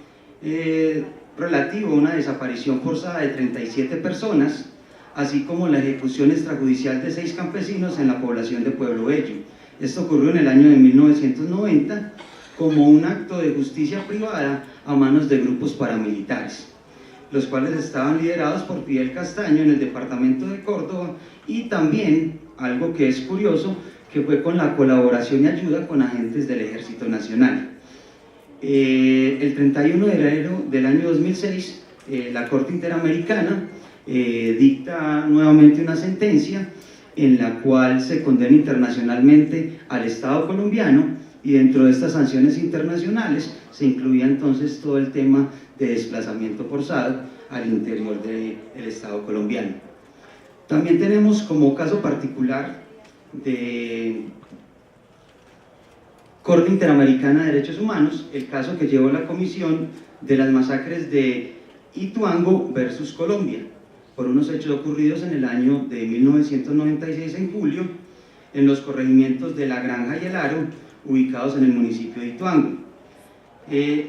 relativo a una desaparición forzada de 37 personas, así como la ejecución extrajudicial de 6 campesinos en la población de Pueblo Bello. Esto ocurrió en el año de 1990 como un acto de justicia privada a manos de grupos paramilitares, los cuales estaban liderados por Fidel Castaño en el departamento de Córdoba, y también, algo que es curioso, que fue con la colaboración y ayuda con agentes del Ejército Nacional. El 31 de enero del año 2006, la Corte Interamericana dicta nuevamente una sentencia en la cual se condena internacionalmente al Estado colombiano, y dentro de estas sanciones internacionales se incluía entonces todo el tema de desplazamiento forzado al interior del Estado colombiano. También tenemos como caso particular de Corte Interamericana de Derechos Humanos el caso que llevó la Comisión de las masacres de Ituango versus Colombia, por unos hechos ocurridos en el año de 1996 en julio, en los corregimientos de La Granja y El Aro, ubicados en el municipio de Ituango.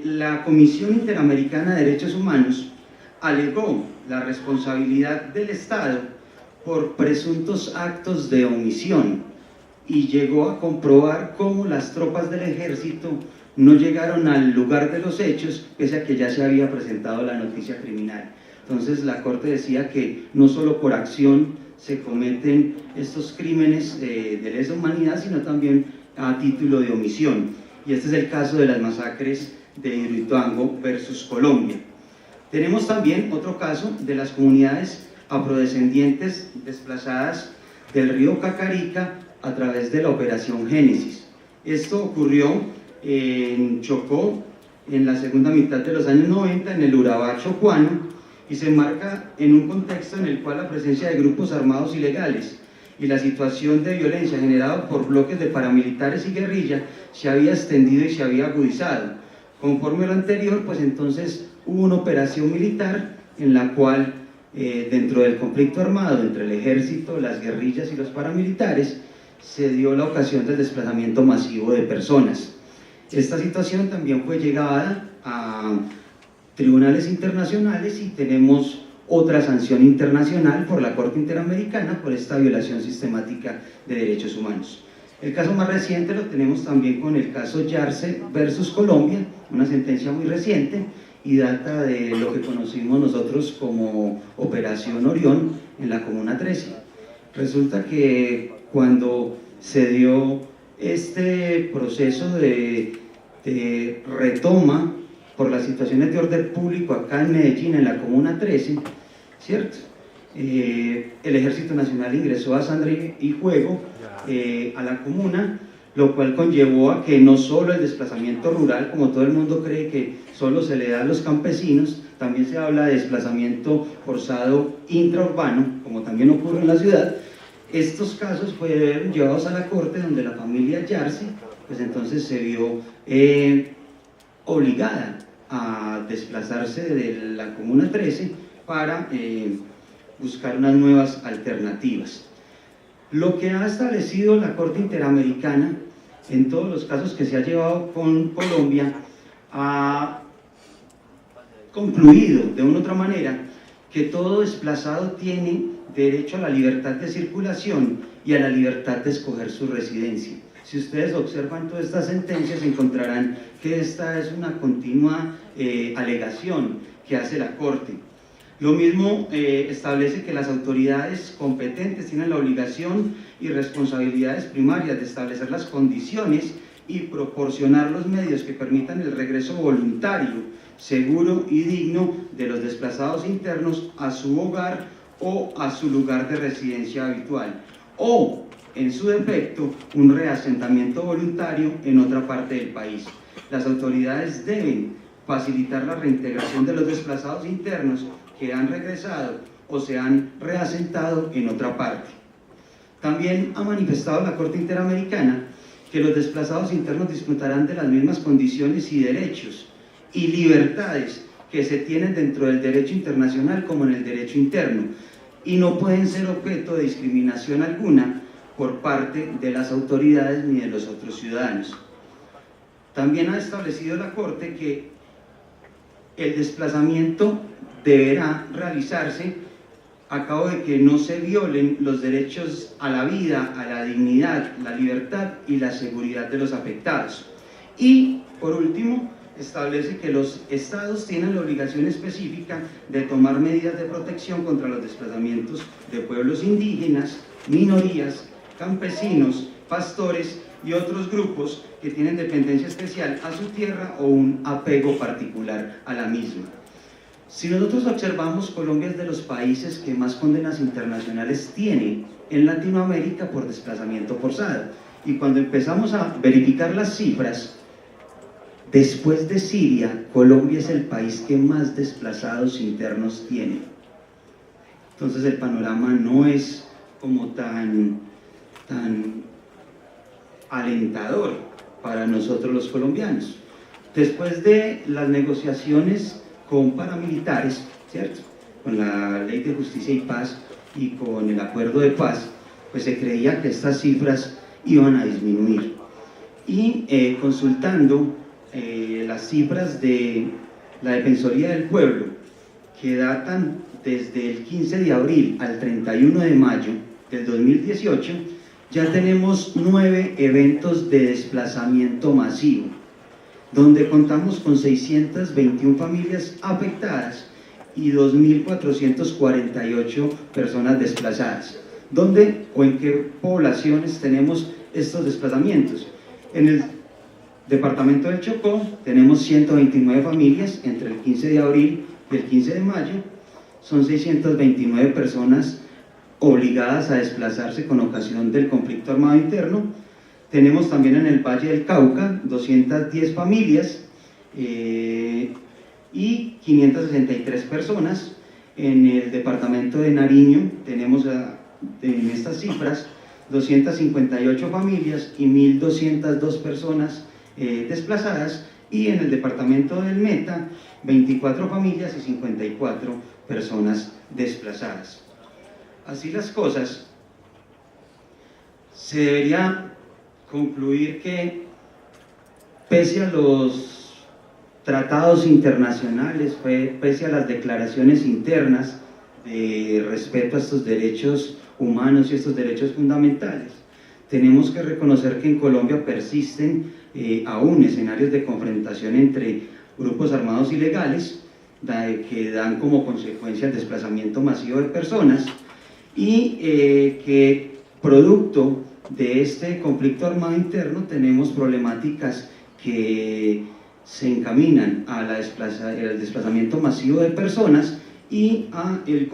La Comisión Interamericana de Derechos Humanos alegó la responsabilidad del Estado por presuntos actos de omisión, y llegó a comprobar cómo las tropas del ejército no llegaron al lugar de los hechos, pese a que ya se había presentado la noticia criminal. Entonces la Corte decía que no solo por acción se cometen estos crímenes de lesa humanidad, sino también a título de omisión, y este es el caso de las masacres de Hidroituango versus Colombia. Tenemos también otro caso de las comunidades afrodescendientes desplazadas del río Cacarica a través de la Operación Génesis. Esto ocurrió en Chocó en la segunda mitad de los años 90, en el Urabá chocuano, y se enmarca en un contexto en el cual la presencia de grupos armados ilegales y la situación de violencia generada por bloques de paramilitares y guerrilla se había extendido y se había agudizado. Conforme a lo anterior, pues entonces hubo una operación militar en la cual dentro del conflicto armado entre el ejército, las guerrillas y los paramilitares se dio la ocasión del desplazamiento masivo de personas. Esta situación también fue llevada a tribunales internacionales y tenemos otra sanción internacional por la Corte Interamericana por esta violación sistemática de derechos humanos. El caso más reciente lo tenemos también con el caso Yarse versus Colombia, una sentencia muy reciente y data de lo que conocimos nosotros como Operación Orión en la Comuna 13. Resulta que cuando se dio este proceso de retoma por las situaciones de orden público acá en Medellín, en la Comuna 13, ¿cierto? El Ejército Nacional ingresó a sangre y fuego a la comuna, lo cual conllevó a que no solo el desplazamiento rural, como todo el mundo cree que solo se le da a los campesinos, también se habla de desplazamiento forzado intraurbano, como también ocurre en la ciudad. Estos casos fueron llevados a la corte, donde la familia Yarse, pues entonces se vio obligada a desplazarse de la Comuna 13 para buscar unas nuevas alternativas. Lo que ha establecido la Corte Interamericana en todos los casos que se ha llevado con Colombia ha concluido de una u otra manera que todo desplazado tiene derecho a la libertad de circulación y a la libertad de escoger su residencia. Si ustedes observan todas estas sentencias, encontrarán que esta es una continua alegación que hace la Corte. Lo mismo establece que las autoridades competentes tienen la obligación y responsabilidades primarias de establecer las condiciones y proporcionar los medios que permitan el regreso voluntario, seguro y digno de los desplazados internos a su hogar o a su lugar de residencia habitual, o, en su defecto, un reasentamiento voluntario en otra parte del país. Las autoridades deben facilitar la reintegración de los desplazados internos que han regresado o se han reasentado en otra parte. También ha manifestado la Corte Interamericana que los desplazados internos disfrutarán de las mismas condiciones y derechos y libertades que se tienen dentro del derecho internacional como en el derecho interno, y no pueden ser objeto de discriminación alguna por parte de las autoridades ni de los otros ciudadanos. También ha establecido la Corte que el desplazamiento deberá realizarse a cabo de que no se violen los derechos a la vida, a la dignidad, la libertad y la seguridad de los afectados. Y, por último, establece que los estados tienen la obligación específica de tomar medidas de protección contra los desplazamientos de pueblos indígenas, minorías, campesinos, pastores y otros grupos que tienen dependencia especial a su tierra o un apego particular a la misma. Si nosotros observamos, Colombia es de los países que más condenas internacionales tiene en Latinoamérica por desplazamiento forzado, y cuando empezamos a verificar las cifras, después de Siria, Colombia es el país que más desplazados internos tiene. Entonces el panorama no es como tan alentador para nosotros los colombianos. Después de las negociaciones con paramilitares, ¿cierto?, con la Ley de Justicia y Paz y con el Acuerdo de Paz, pues se creía que estas cifras iban a disminuir. Y consultando las cifras de la Defensoría del Pueblo, que datan desde el 15 de abril al 31 de mayo del 2018, ya tenemos 9 eventos de desplazamiento masivo, donde contamos con 621 familias afectadas y 2.448 personas desplazadas. ¿Dónde o en qué poblaciones tenemos estos desplazamientos? En el departamento del Chocó tenemos 129 familias entre el 15 de abril y el 15 de mayo, son 629 personas obligadas a desplazarse con ocasión del conflicto armado interno. Tenemos también en el Valle del Cauca 210 familias y 563 personas. En el departamento de Nariño tenemos en estas cifras 258 familias y 1.202 personas desplazadas, y en el departamento del Meta 24 familias y 54 personas desplazadas. Así las cosas, se debería concluir que pese a los tratados internacionales, pese a las declaraciones internas de respeto a estos derechos humanos y estos derechos fundamentales, tenemos que reconocer que en Colombia persisten aún escenarios de confrontación entre grupos armados ilegales que dan como consecuencia el desplazamiento masivo de personas y que producto de este conflicto armado interno tenemos problemáticas que se encaminan al desplazamiento masivo de personas y al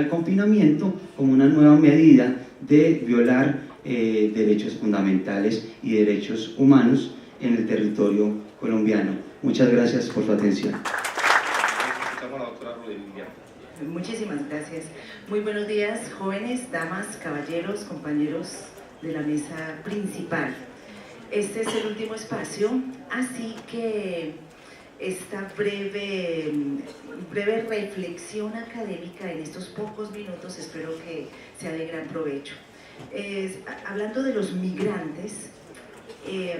confinamiento como una nueva medida de violar derechos fundamentales y derechos humanos en el territorio colombiano. Muchas gracias por su atención. Muchísimas gracias. Muy buenos días, jóvenes, damas, caballeros, compañeros de la mesa principal. Este es el último espacio, así que esta breve reflexión académica en estos pocos minutos espero que sea de gran provecho. Hablando de los migrantes,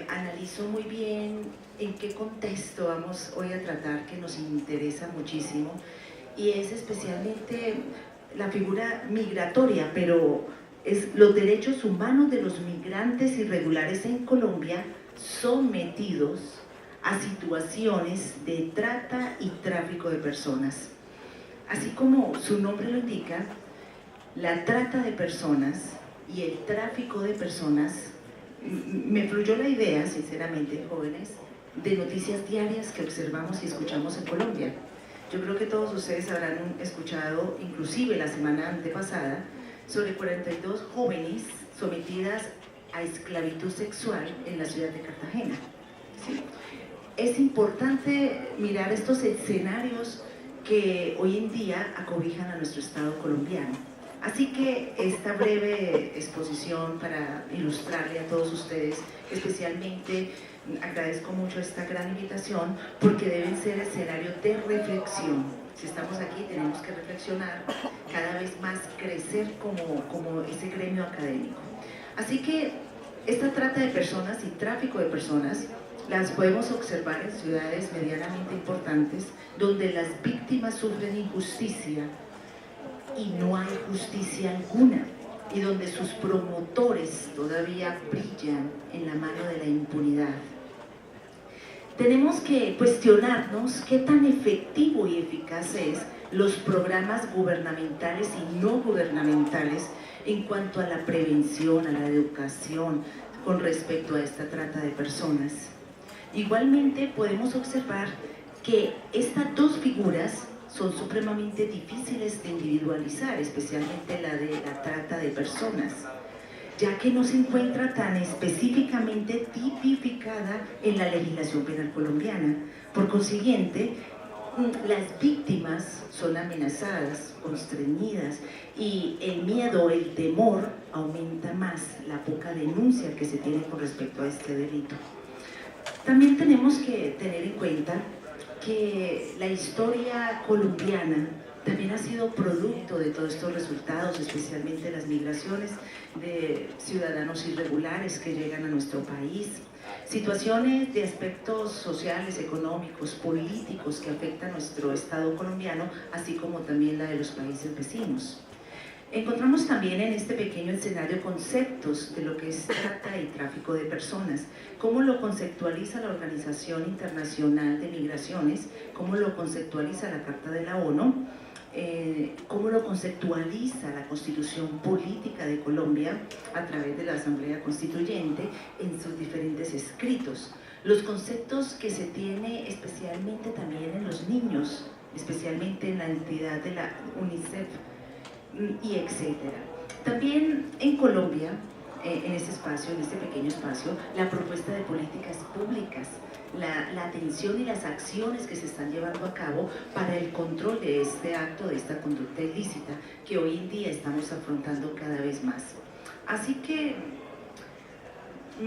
analizo muy bien en qué contexto vamos hoy a tratar, que nos interesa muchísimo, y es especialmente la figura migratoria, pero es los derechos humanos de los migrantes irregulares en Colombia sometidos a situaciones de trata y tráfico de personas. Así como su nombre lo indica, la trata de personas y el tráfico de personas, me fluyó la idea, sinceramente, jóvenes, de noticias diarias que observamos y escuchamos en Colombia. Yo creo que todos ustedes habrán escuchado, inclusive la semana antepasada, sobre 42 jóvenes sometidas a esclavitud sexual en la ciudad de Cartagena. ¿Sí? Es importante mirar estos escenarios que hoy en día acobijan a nuestro Estado colombiano. Así que esta breve exposición para ilustrarle a todos ustedes, especialmente agradezco mucho esta gran invitación porque deben ser escenarios de reflexión. Si estamos aquí tenemos que reflexionar, cada vez más crecer como ese gremio académico. Así que esta trata de personas y tráfico de personas las podemos observar en ciudades medianamente importantes donde las víctimas sufren injusticia y no hay justicia alguna, y donde sus promotores todavía brillan en la mano de la impunidad. Tenemos que cuestionarnos qué tan efectivo y eficaz es los programas gubernamentales y no gubernamentales en cuanto a la prevención, a la educación con respecto a esta trata de personas. Igualmente podemos observar que estas dos figuras son supremamente difíciles de individualizar, especialmente la de la trata de personas, ya que no se encuentra tan específicamente tipificada en la legislación penal colombiana. Por consiguiente, las víctimas son amenazadas, constreñidas, y el miedo, el temor aumenta más la poca denuncia que se tiene con respecto a este delito. También tenemos que tener en cuenta que la historia colombiana también ha sido producto de todos estos resultados, especialmente las migraciones de ciudadanos irregulares que llegan a nuestro país, situaciones de aspectos sociales, económicos, políticos que afectan a nuestro Estado colombiano, así como también la de los países vecinos. Encontramos también en este pequeño escenario conceptos de lo que es trata y tráfico de personas, cómo lo conceptualiza la Organización Internacional de Migraciones, cómo lo conceptualiza la Carta de la ONU, cómo lo conceptualiza la Constitución Política de Colombia a través de la Asamblea Constituyente en sus diferentes escritos. Los conceptos que se tiene especialmente también en los niños, especialmente en la entidad de la UNICEF, y etcétera. También en Colombia, en este espacio, en este pequeño espacio, la propuesta de políticas públicas, la atención y las acciones que se están llevando a cabo para el control de este acto, de esta conducta ilícita que hoy en día estamos afrontando cada vez más. Así que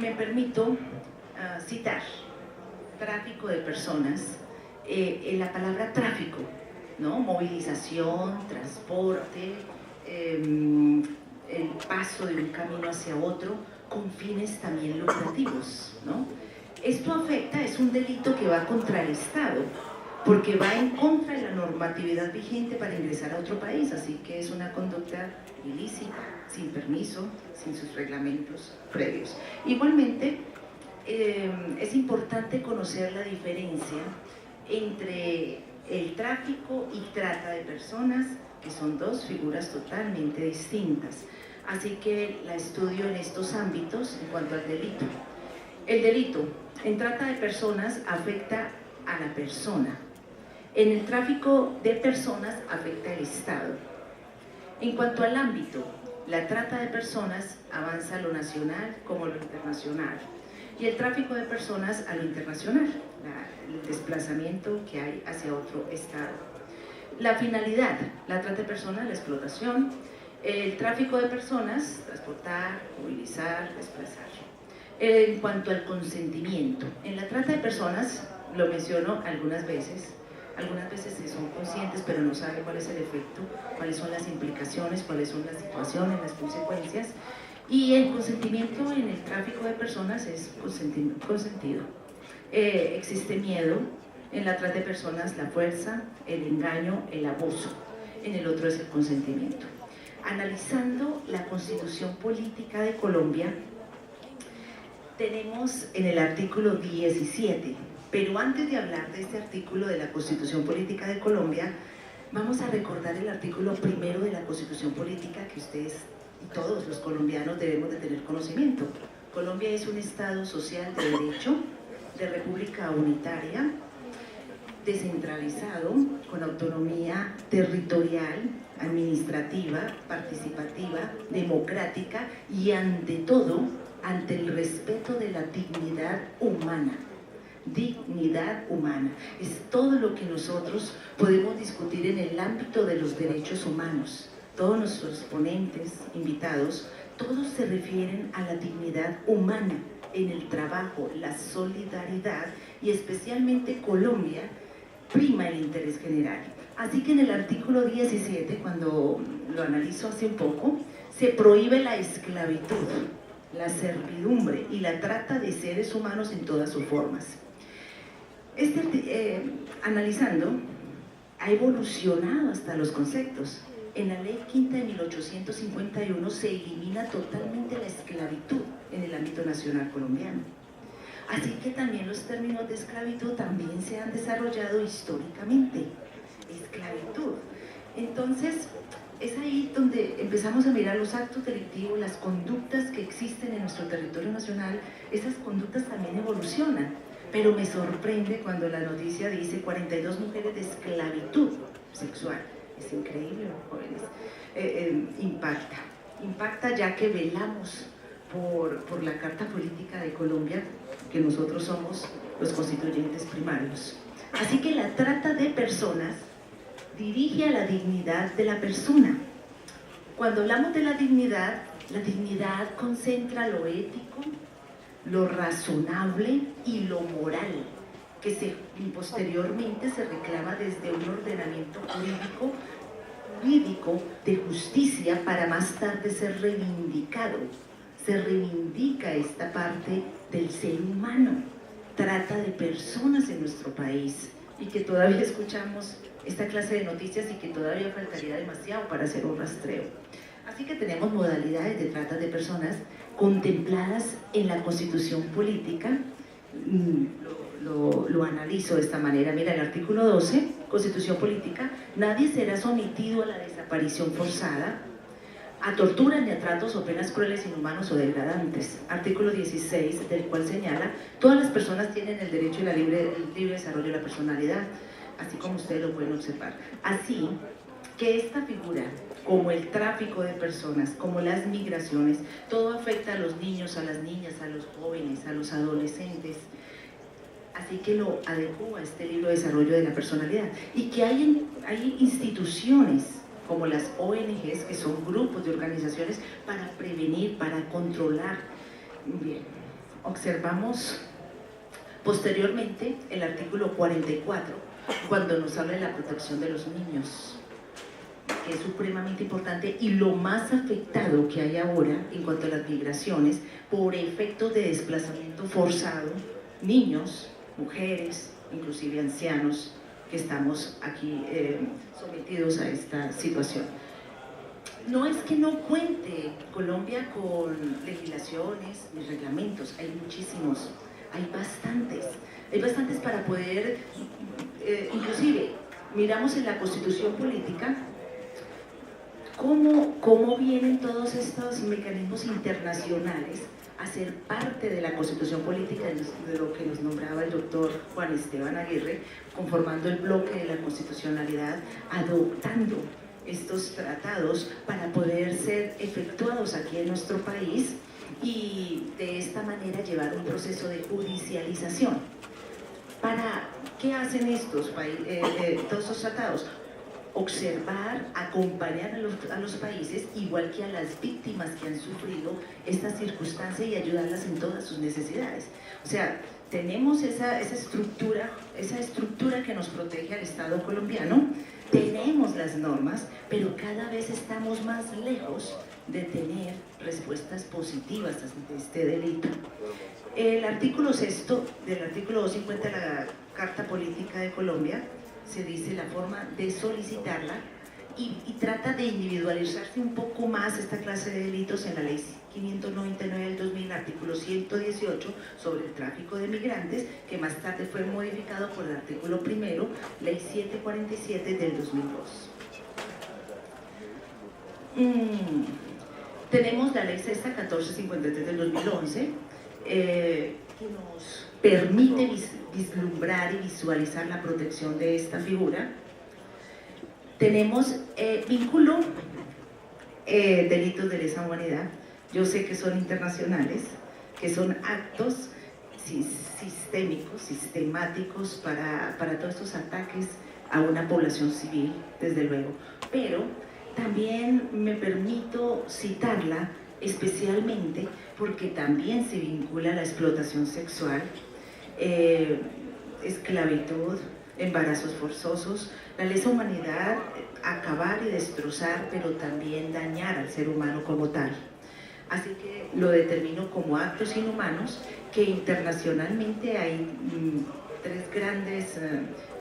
me permito citar tráfico de personas, en la palabra tráfico, ¿no? Movilización, transporte, el paso de un camino hacia otro con fines también lucrativos, ¿no? Esto afecta, es un delito que va contra el Estado, porque va en contra de la normatividad vigente para ingresar a otro país, así que es una conducta ilícita, sin permiso, sin sus reglamentos previos. Igualmente, es importante conocer la diferencia entre el tráfico y trata de personas, que son dos figuras totalmente distintas. Así que la estudio en estos ámbitos en cuanto al delito. El delito en trata de personas afecta a la persona. En el tráfico de personas afecta al Estado. En cuanto al ámbito, la trata de personas avanza a lo nacional como a lo internacional y el tráfico de personas a lo internacional, el desplazamiento que hay hacia otro Estado. La finalidad, la trata de personas, la explotación, el tráfico de personas, transportar, movilizar, desplazar. En cuanto al consentimiento, en la trata de personas, lo menciono algunas veces son conscientes pero no saben cuál es el efecto, cuáles son las implicaciones, cuáles son las situaciones, las consecuencias, y el consentimiento en el tráfico de personas es consentido. Existe miedo, en la trata de personas la fuerza, el engaño, el abuso, en el otro es el consentimiento. Analizando la Constitución Política de Colombia, tenemos en el artículo 17, pero antes de hablar de este artículo de la Constitución Política de Colombia, vamos a recordar el artículo primero de la Constitución Política que ustedes y todos los colombianos debemos de tener conocimiento. Colombia es un Estado social de derecho, de república unitaria, descentralizado, con autonomía territorial, administrativa, participativa, democrática y ante todo, ante el respeto de la dignidad humana. Dignidad humana. Es todo lo que nosotros podemos discutir en el ámbito de los derechos humanos. Todos nuestros ponentes, invitados, todos se refieren a la dignidad humana en el trabajo, la solidaridad y especialmente Colombia prima el interés general. Así que en el artículo 17, cuando lo analizo hace un poco, se prohíbe la esclavitud, la servidumbre y la trata de seres humanos en todas sus formas. Analizando, ha evolucionado hasta los conceptos. En la Ley Quinta de 1851 se elimina totalmente la esclavitud en el ámbito nacional colombiano. Así que también los términos de esclavitud también se han desarrollado históricamente. Esclavitud. Entonces, es ahí donde empezamos a mirar los actos delictivos, las conductas que existen en nuestro territorio nacional. Esas conductas también evolucionan, pero me sorprende cuando la noticia dice 42 mujeres de esclavitud sexual. Es increíble, jóvenes. Impacta ya que velamos por la Carta Política de Colombia, que nosotros somos los constituyentes primarios. Así que la trata de personas dirige a la dignidad de la persona. Cuando hablamos de la dignidad concentra lo ético, lo razonable y lo moral, que posteriormente se reclama desde un ordenamiento jurídico de justicia para más tarde ser reivindicado. Se reivindica esta parte del ser humano, trata de personas en nuestro país, y que todavía escuchamos esta clase de noticias y que todavía faltaría demasiado para hacer un rastreo. Así que tenemos modalidades de trata de personas contempladas en la Constitución Política. Lo analizo de esta manera. Mira, el artículo 12, Constitución Política: nadie será sometido a la desaparición forzada, a tortura ni a tratos o penas crueles, inhumanos o degradantes. Artículo 16, del cual señala: todas las personas tienen el derecho y el libre desarrollo de la personalidad, así como ustedes lo pueden observar. Así que esta figura, como el tráfico de personas, como las migraciones, todo afecta a los niños, a las niñas, a los jóvenes, a los adolescentes. Así que lo adecuó a este libro de desarrollo de la personalidad. Y que hay instituciones como las ONGs, que son grupos de organizaciones para prevenir, para controlar. Bien, observamos posteriormente el artículo 44, cuando nos habla de la protección de los niños, que es supremamente importante y lo más afectado que hay ahora en cuanto a las migraciones por efectos de desplazamiento forzado niños, mujeres, inclusive ancianos, que estamos aquí sometidos a esta situación. No es que no cuente Colombia con legislaciones ni reglamentos, hay muchísimos, hay bastantes para poder, inclusive, miramos en la Constitución Política cómo vienen todos estos mecanismos internacionales a ser parte de la Constitución Política, de lo que nos nombraba el doctor Juan Esteban Aguirre, conformando el bloque de la constitucionalidad, adoptando estos tratados para poder ser efectuados aquí en nuestro país y de esta manera llevar un proceso de judicialización. ¿Qué hacen todos estos tratados? Observar, acompañar a los países, igual que a las víctimas que han sufrido esta circunstancia y ayudarlas en todas sus necesidades. O sea, tenemos esa estructura que nos protege al Estado colombiano, tenemos las normas, pero cada vez estamos más lejos de tener respuestas positivas ante este delito. El artículo 6 del artículo 250 de la Carta Política de Colombia se dice la forma de solicitarla y trata de individualizarse un poco más esta clase de delitos en la Ley 599 del 2000, artículo 118 sobre el tráfico de migrantes, que más tarde fue modificado por el artículo 1, Ley 747 del 2002. Tenemos la Ley Sexta 1453 del 2011, que nos permite vislumbrar y visualizar la protección de esta figura. Tenemos vínculo, delitos de lesa humanidad. Yo sé que son internacionales, que son actos sistémicos, sistemáticos para todos estos ataques a una población civil, desde luego. Pero también me permito citarla especialmente porque también se vincula a la explotación sexual, esclavitud, embarazos forzosos, la lesa humanidad, acabar y destrozar, pero también dañar al ser humano como tal. Así que lo determino como actos inhumanos, que internacionalmente hay 3 grandes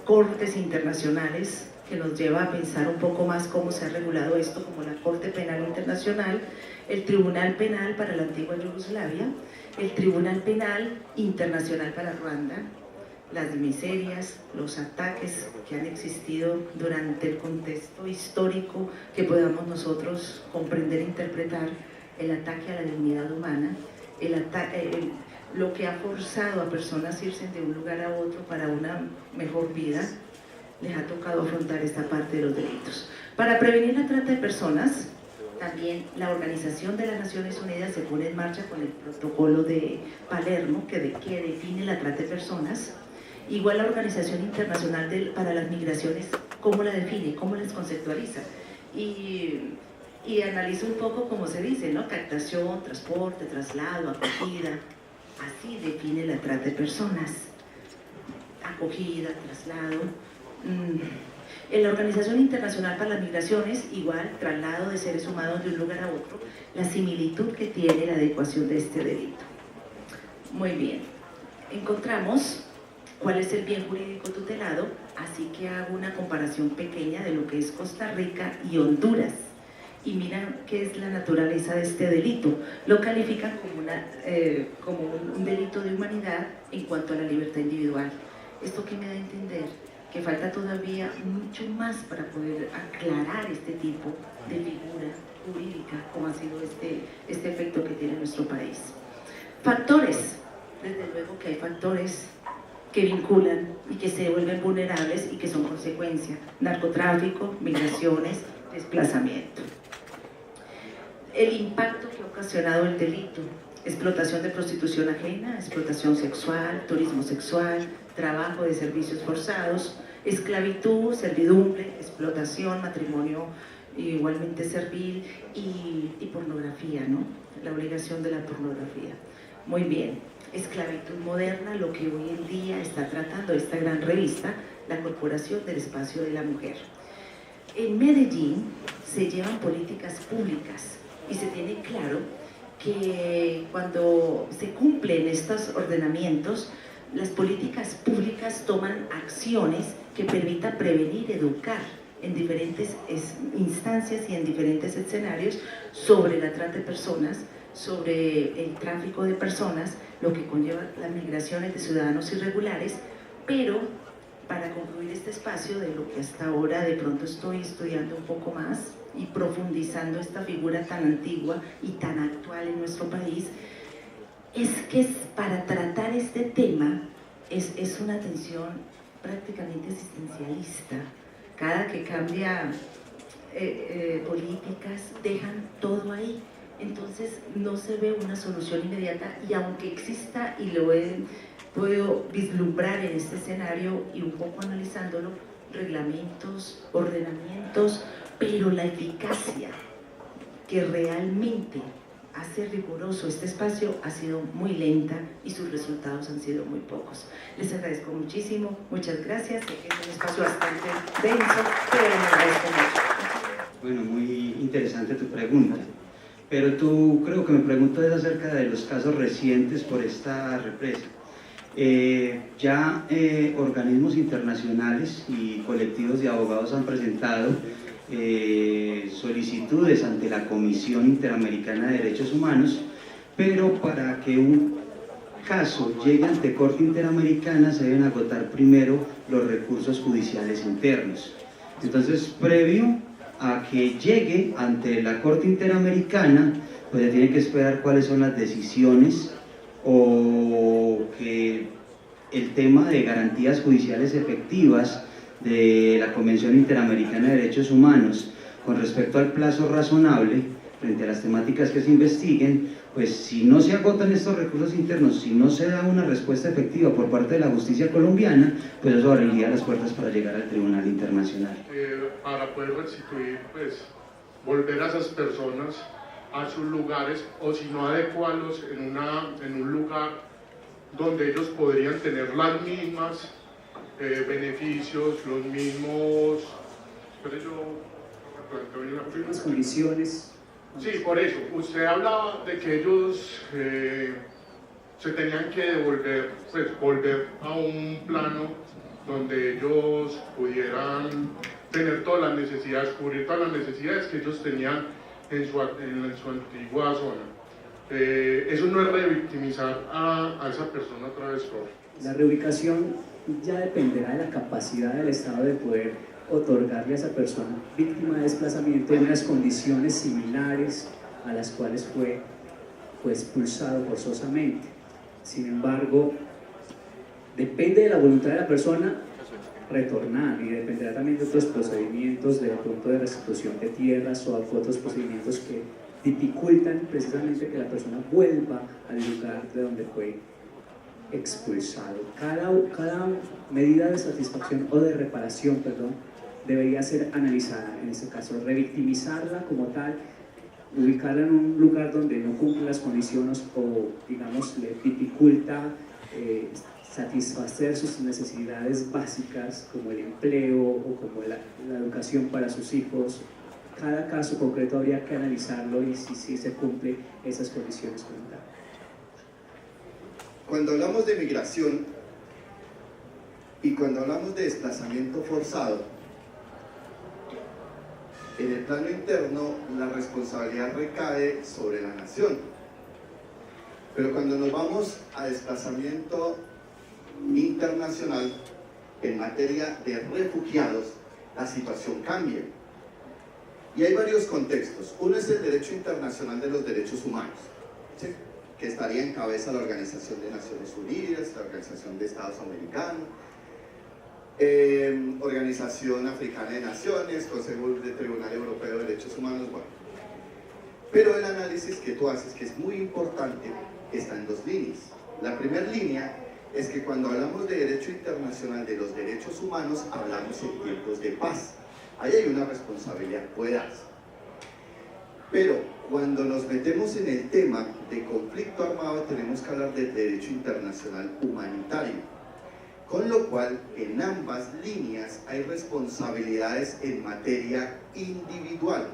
cortes internacionales que nos lleva a pensar un poco más cómo se ha regulado esto, como la Corte Penal Internacional, el Tribunal Penal para la antigua Yugoslavia, el Tribunal Penal Internacional para Ruanda, las miserias, los ataques que han existido durante el contexto histórico que podamos nosotros comprender e interpretar, el ataque a la dignidad humana, lo que ha forzado a personas a irse de un lugar a otro para una mejor vida, les ha tocado afrontar esta parte de los delitos. Para prevenir la trata de personas, también la Organización de las Naciones Unidas se pone en marcha con el protocolo de Palermo que define la trata de personas. Igual la Organización Internacional para las Migraciones, ¿cómo la define? ¿Cómo las conceptualiza? Y analiza un poco como se dice, ¿no? Captación, transporte, traslado, acogida. Así define la trata de personas. Acogida, traslado. En la Organización Internacional para las Migraciones, igual, traslado de seres humanos de un lugar a otro, la similitud que tiene la adecuación de este delito. Muy bien. Encontramos cuál es el bien jurídico tutelado, así que hago una comparación pequeña de lo que es Costa Rica y Honduras. Y miran qué es la naturaleza de este delito. Lo califican como un delito de humanidad en cuanto a la libertad individual. ¿Esto qué me da a entender? Que falta todavía mucho más para poder aclarar este tipo de figura jurídica, como ha sido este efecto que tiene nuestro país. Factores. Desde luego que hay factores que vinculan y que se vuelven vulnerables y que son consecuencia. Narcotráfico, migraciones, desplazamiento. El impacto que ha ocasionado el delito: explotación de prostitución ajena, explotación sexual, turismo sexual, trabajo de servicios forzados, esclavitud, servidumbre, explotación, matrimonio igualmente servil y pornografía, ¿no? La obligación de la pornografía. Muy bien, esclavitud moderna, lo que hoy en día está tratando esta gran revista, la Corporación del Espacio de la Mujer. En Medellín se llevan políticas públicas y se tiene claro que cuando se cumplen estos ordenamientos las políticas públicas toman acciones que permitan prevenir, educar en diferentes instancias y en diferentes escenarios sobre la trata de personas, sobre el tráfico de personas, lo que conlleva las migraciones de ciudadanos irregulares, pero para concluir este espacio de lo que hasta ahora de pronto estoy estudiando un poco más y profundizando esta figura tan antigua y tan actual en nuestro país, es que para tratar este tema es una atención prácticamente asistencialista. Cada que cambia políticas, dejan todo ahí. Entonces no se ve una solución inmediata, y aunque exista, y lo puedo vislumbrar en este escenario y un poco analizándolo, reglamentos, ordenamientos, pero la eficacia que realmente hace riguroso este espacio ha sido muy lenta y sus resultados han sido muy pocos. Les agradezco muchísimo, muchas gracias. Sé que es un espacio bastante denso, pero les agradezco mucho. Bueno, muy interesante tu pregunta, pero tú creo que me preguntas acerca de los casos recientes por esta represa. Ya organismos internacionales y colectivos de abogados han presentado solicitudes ante la Comisión Interamericana de Derechos Humanos, pero para que un caso llegue ante Corte Interamericana se deben agotar primero los recursos judiciales internos. Entonces, previo a que llegue ante la Corte Interamericana, pues se tiene que esperar cuáles son las decisiones, o que el tema de garantías judiciales efectivas de la Convención Interamericana de Derechos Humanos con respecto al plazo razonable frente a las temáticas que se investiguen, pues si no se agotan estos recursos internos, si no se da una respuesta efectiva por parte de la justicia colombiana, pues eso abriría las puertas para llegar al Tribunal Internacional. Para poder restituir, pues, volver a esas personas a sus lugares, o si no adecuarlos en un lugar donde ellos podrían tener las mismas beneficios, los mismos... Pero yo... Las condiciones. Sí, por eso. Usted hablaba de que ellos se tenían que devolver, pues volver a un plano donde ellos pudieran tener todas las necesidades, cubrir todas las necesidades que ellos tenían en su antigua zona. Eso no es revictimizar a esa persona otra vez, profe. La reubicación ya dependerá de la capacidad del Estado de poder otorgarle a esa persona víctima de desplazamiento unas condiciones similares a las cuales fue expulsado forzosamente. Sin embargo, depende de la voluntad de la persona retornar, y dependerá también de otros procedimientos, de pronto de restitución de tierras o otros procedimientos que dificultan precisamente que la persona vuelva al lugar de donde fue expulsado. Cada medida de satisfacción o de reparación, perdón, debería ser analizada. En este caso, revictimizarla como tal, ubicarla en un lugar donde no cumple las condiciones o, digamos, le dificulta satisfacer sus necesidades básicas como el empleo o como la educación para sus hijos. Cada caso concreto habría que analizarlo y si se cumple esas condiciones como tal. Cuando hablamos de migración y cuando hablamos de desplazamiento forzado, en el plano interno la responsabilidad recae sobre la nación. Pero cuando nos vamos a desplazamiento internacional, en materia de refugiados, la situación cambia. Y hay varios contextos. Uno es el derecho internacional de los derechos humanos, ¿sí?, que estaría en cabeza la Organización de Naciones Unidas, la Organización de Estados Americanos, Organización Africana de Naciones, Consejo de Tribunal Europeo de Derechos Humanos, bueno. Pero el análisis que tú haces, que es muy importante, está en dos líneas. La primera línea es que cuando hablamos de derecho internacional de los derechos humanos, hablamos en tiempos de paz. Ahí hay una responsabilidad, puede darse. Pero cuando nos metemos en el tema de conflicto armado, tenemos que hablar del derecho internacional humanitario. Con lo cual, en ambas líneas hay responsabilidades en materia individual,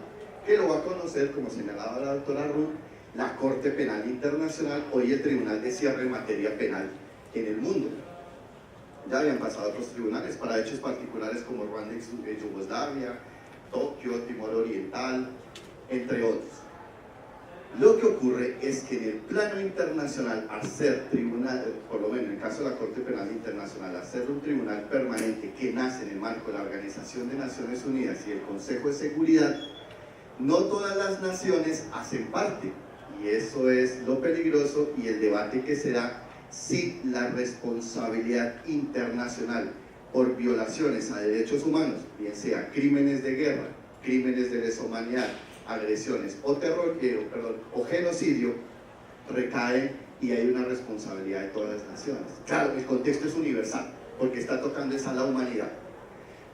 que lo va a conocer, como señalaba la doctora Ruth, la Corte Penal Internacional, hoy el Tribunal de Cierre en materia penal en el mundo. ya habían pasado a otros tribunales para hechos particulares como Ruanda y Yugoslavia, Tokio, Timor Oriental, entre otros. Lo que ocurre es que en el plano internacional, al ser tribunal, por lo menos en el caso de la Corte Penal Internacional, al ser un tribunal permanente que nace en el marco de la Organización de Naciones Unidas y el Consejo de Seguridad, no todas las naciones hacen parte, y eso es lo peligroso y el debate que se da si la responsabilidad internacional por violaciones a derechos humanos, bien sea crímenes de guerra, crímenes de lesa humanidad, agresiones o o genocidio, recae y hay una responsabilidad de todas las naciones. Claro, el contexto es universal, porque está tocando esa a la humanidad.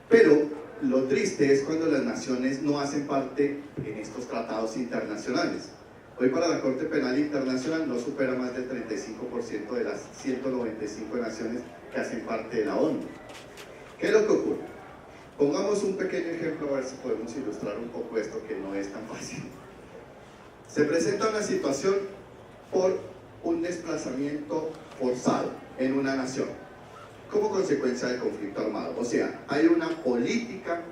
Pero lo triste es cuando las naciones no hacen parte en estos tratados internacionales. Hoy para la Corte Penal Internacional no supera más del 35% de las 195 naciones que hacen parte de la ONU. ¿Qué es lo que ocurre? Pongamos un pequeño ejemplo a ver si podemos ilustrar un poco esto que no es tan fácil. Se presenta una situación por un desplazamiento forzado en una nación como consecuencia del conflicto armado. O sea, hay una política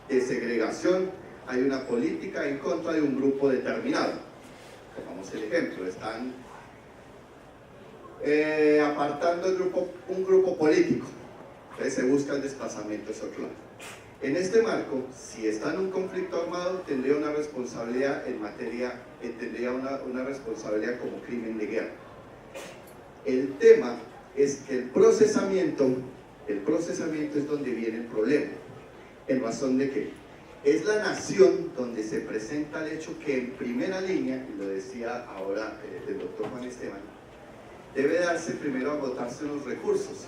de segregación, hay una política en contra de un grupo determinado. Pongamos el ejemplo, están apartando un grupo político, entonces se busca el desplazamiento de otro lado. En este marco, si está en un conflicto armado, tendría una responsabilidad en materia, tendría una responsabilidad como crimen de guerra. El tema es que el procesamiento es donde viene el problema. ¿En razón de qué? Es la nación donde se presenta el hecho que en primera línea, y lo decía ahora el doctor Juan Esteban, debe darse primero a agotarse los recursos.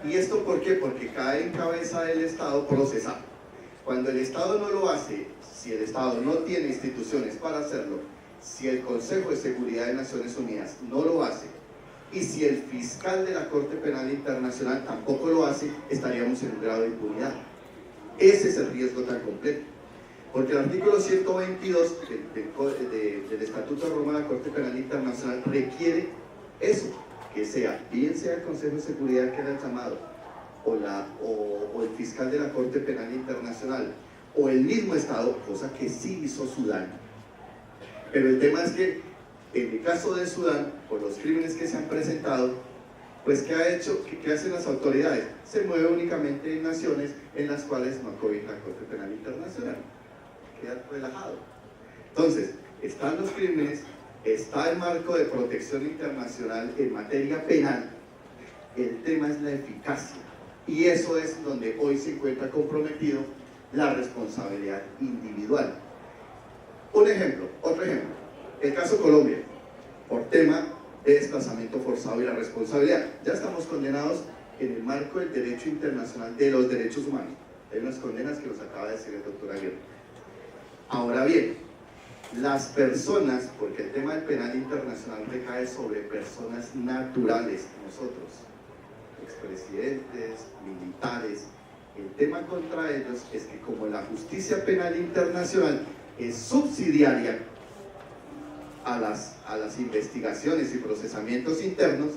¿Y esto por qué? Porque cae en cabeza del Estado procesar. Cuando el Estado no lo hace, si el Estado no tiene instituciones para hacerlo, si el Consejo de Seguridad de Naciones Unidas no lo hace, y si el fiscal de la Corte Penal Internacional tampoco lo hace, estaríamos en un grado de impunidad. Ese es el riesgo tan completo. Porque el artículo 122 del Estatuto de Roma de la Corte Penal Internacional requiere eso, que sea, bien sea el Consejo de Seguridad que era el llamado, o el fiscal de la Corte Penal Internacional, o el mismo Estado, cosa que sí hizo Sudán. Pero el tema es que, en el caso de Sudán, por los crímenes que se han presentado, pues ¿qué ha hecho? ¿Qué hacen las autoridades? Se mueve únicamente en naciones en las cuales no acobija la Corte Penal Internacional. Queda relajado. Entonces, están los crímenes, está el marco de protección internacional en materia penal. El tema es la eficacia. Y eso es donde hoy se encuentra comprometido la responsabilidad individual. Un ejemplo, otro ejemplo. El caso Colombia, por tema de desplazamiento forzado y la responsabilidad. Ya estamos condenados en el marco del derecho internacional de los derechos humanos. Hay unas condenas que nos acaba de decir el doctor Aguirre. Ahora bien, las personas, porque el tema del penal internacional recae sobre personas naturales, nosotros, expresidentes, militares. El tema contra ellos es que como la justicia penal internacional es subsidiaria a las investigaciones y procesamientos internos,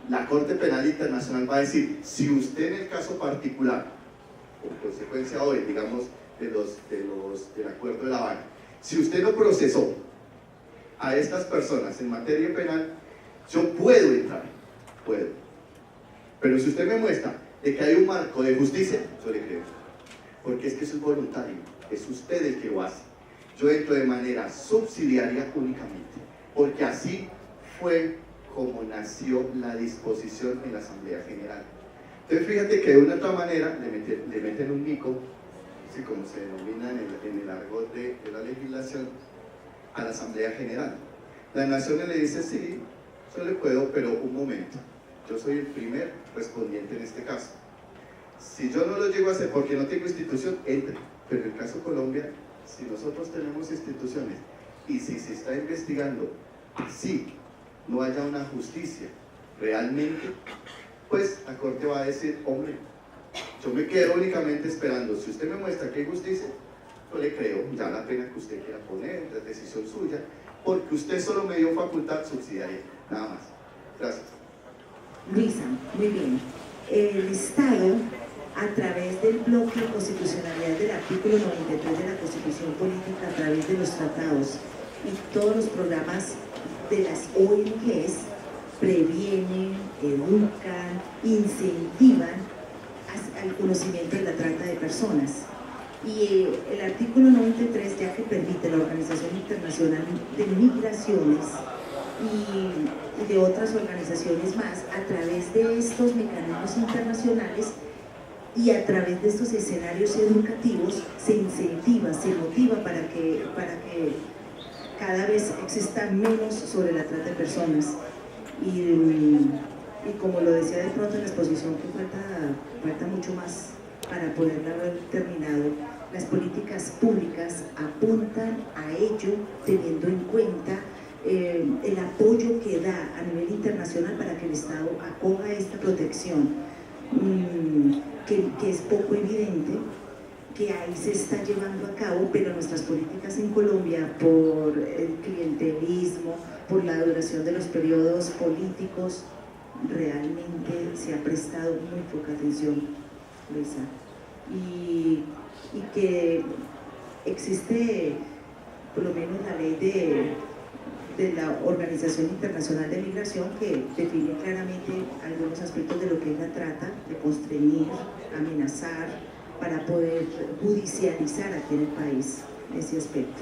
la Corte Penal Internacional va a decir, si usted en el caso particular, por consecuencia hoy, digamos, del Acuerdo de La Habana, si usted no procesó a estas personas en materia penal, yo puedo entrar, puedo. Pero si usted me muestra de que hay un marco de justicia, yo le creo. Porque es que eso es voluntario, es usted el que lo hace. Yo entro de manera subsidiaria únicamente, porque así fue como nació la disposición en la Asamblea General. Entonces fíjate que de una otra manera le meten un mico, así como se denomina en el argot de la legislación, a la Asamblea General. Las naciones le dicen, sí, yo le puedo, pero un momento, yo soy el primer respondiente en este caso. Si yo no lo llego a hacer porque no tengo institución, entre. Pero en el caso Colombia, si nosotros tenemos instituciones y si se está investigando así, no haya una justicia realmente, pues la Corte va a decir, hombre, yo me quedo únicamente esperando. Si usted me muestra que hay justicia, yo le creo, ya la pena que usted quiera poner, la decisión suya, porque usted solo me dio facultad subsidiaria, nada más. Gracias. Luisa, muy bien. El Estado, a través del bloque de constitucionalidad del artículo 93 de la Constitución Política, a través de los tratados y todos los programas de las ONGs, previenen, educan, incentivan al conocimiento de la trata de personas. Y el artículo 93, ya que permite la Organización Internacional de Migraciones y de otras organizaciones más, a través de estos mecanismos internacionales y a través de estos escenarios educativos, se incentiva, se motiva para que cada vez exista menos sobre la trata de personas. Y como lo decía de pronto en la exposición, que falta mucho más para poderla haber terminado, las políticas públicas apuntan a ello teniendo en cuenta el apoyo que da a nivel internacional para que el Estado acoja esta protección, que es poco evidente, que ahí se está llevando a cabo, pero nuestras políticas en Colombia, por el clientelismo, por la duración de los periodos políticos, realmente se ha prestado muy poca atención, Luisa. Y que existe por lo menos la ley de la Organización Internacional de Migración, que define claramente algunos aspectos de lo que es la trata, de constreñir, amenazar, para poder judicializar aquí en el país ese aspecto.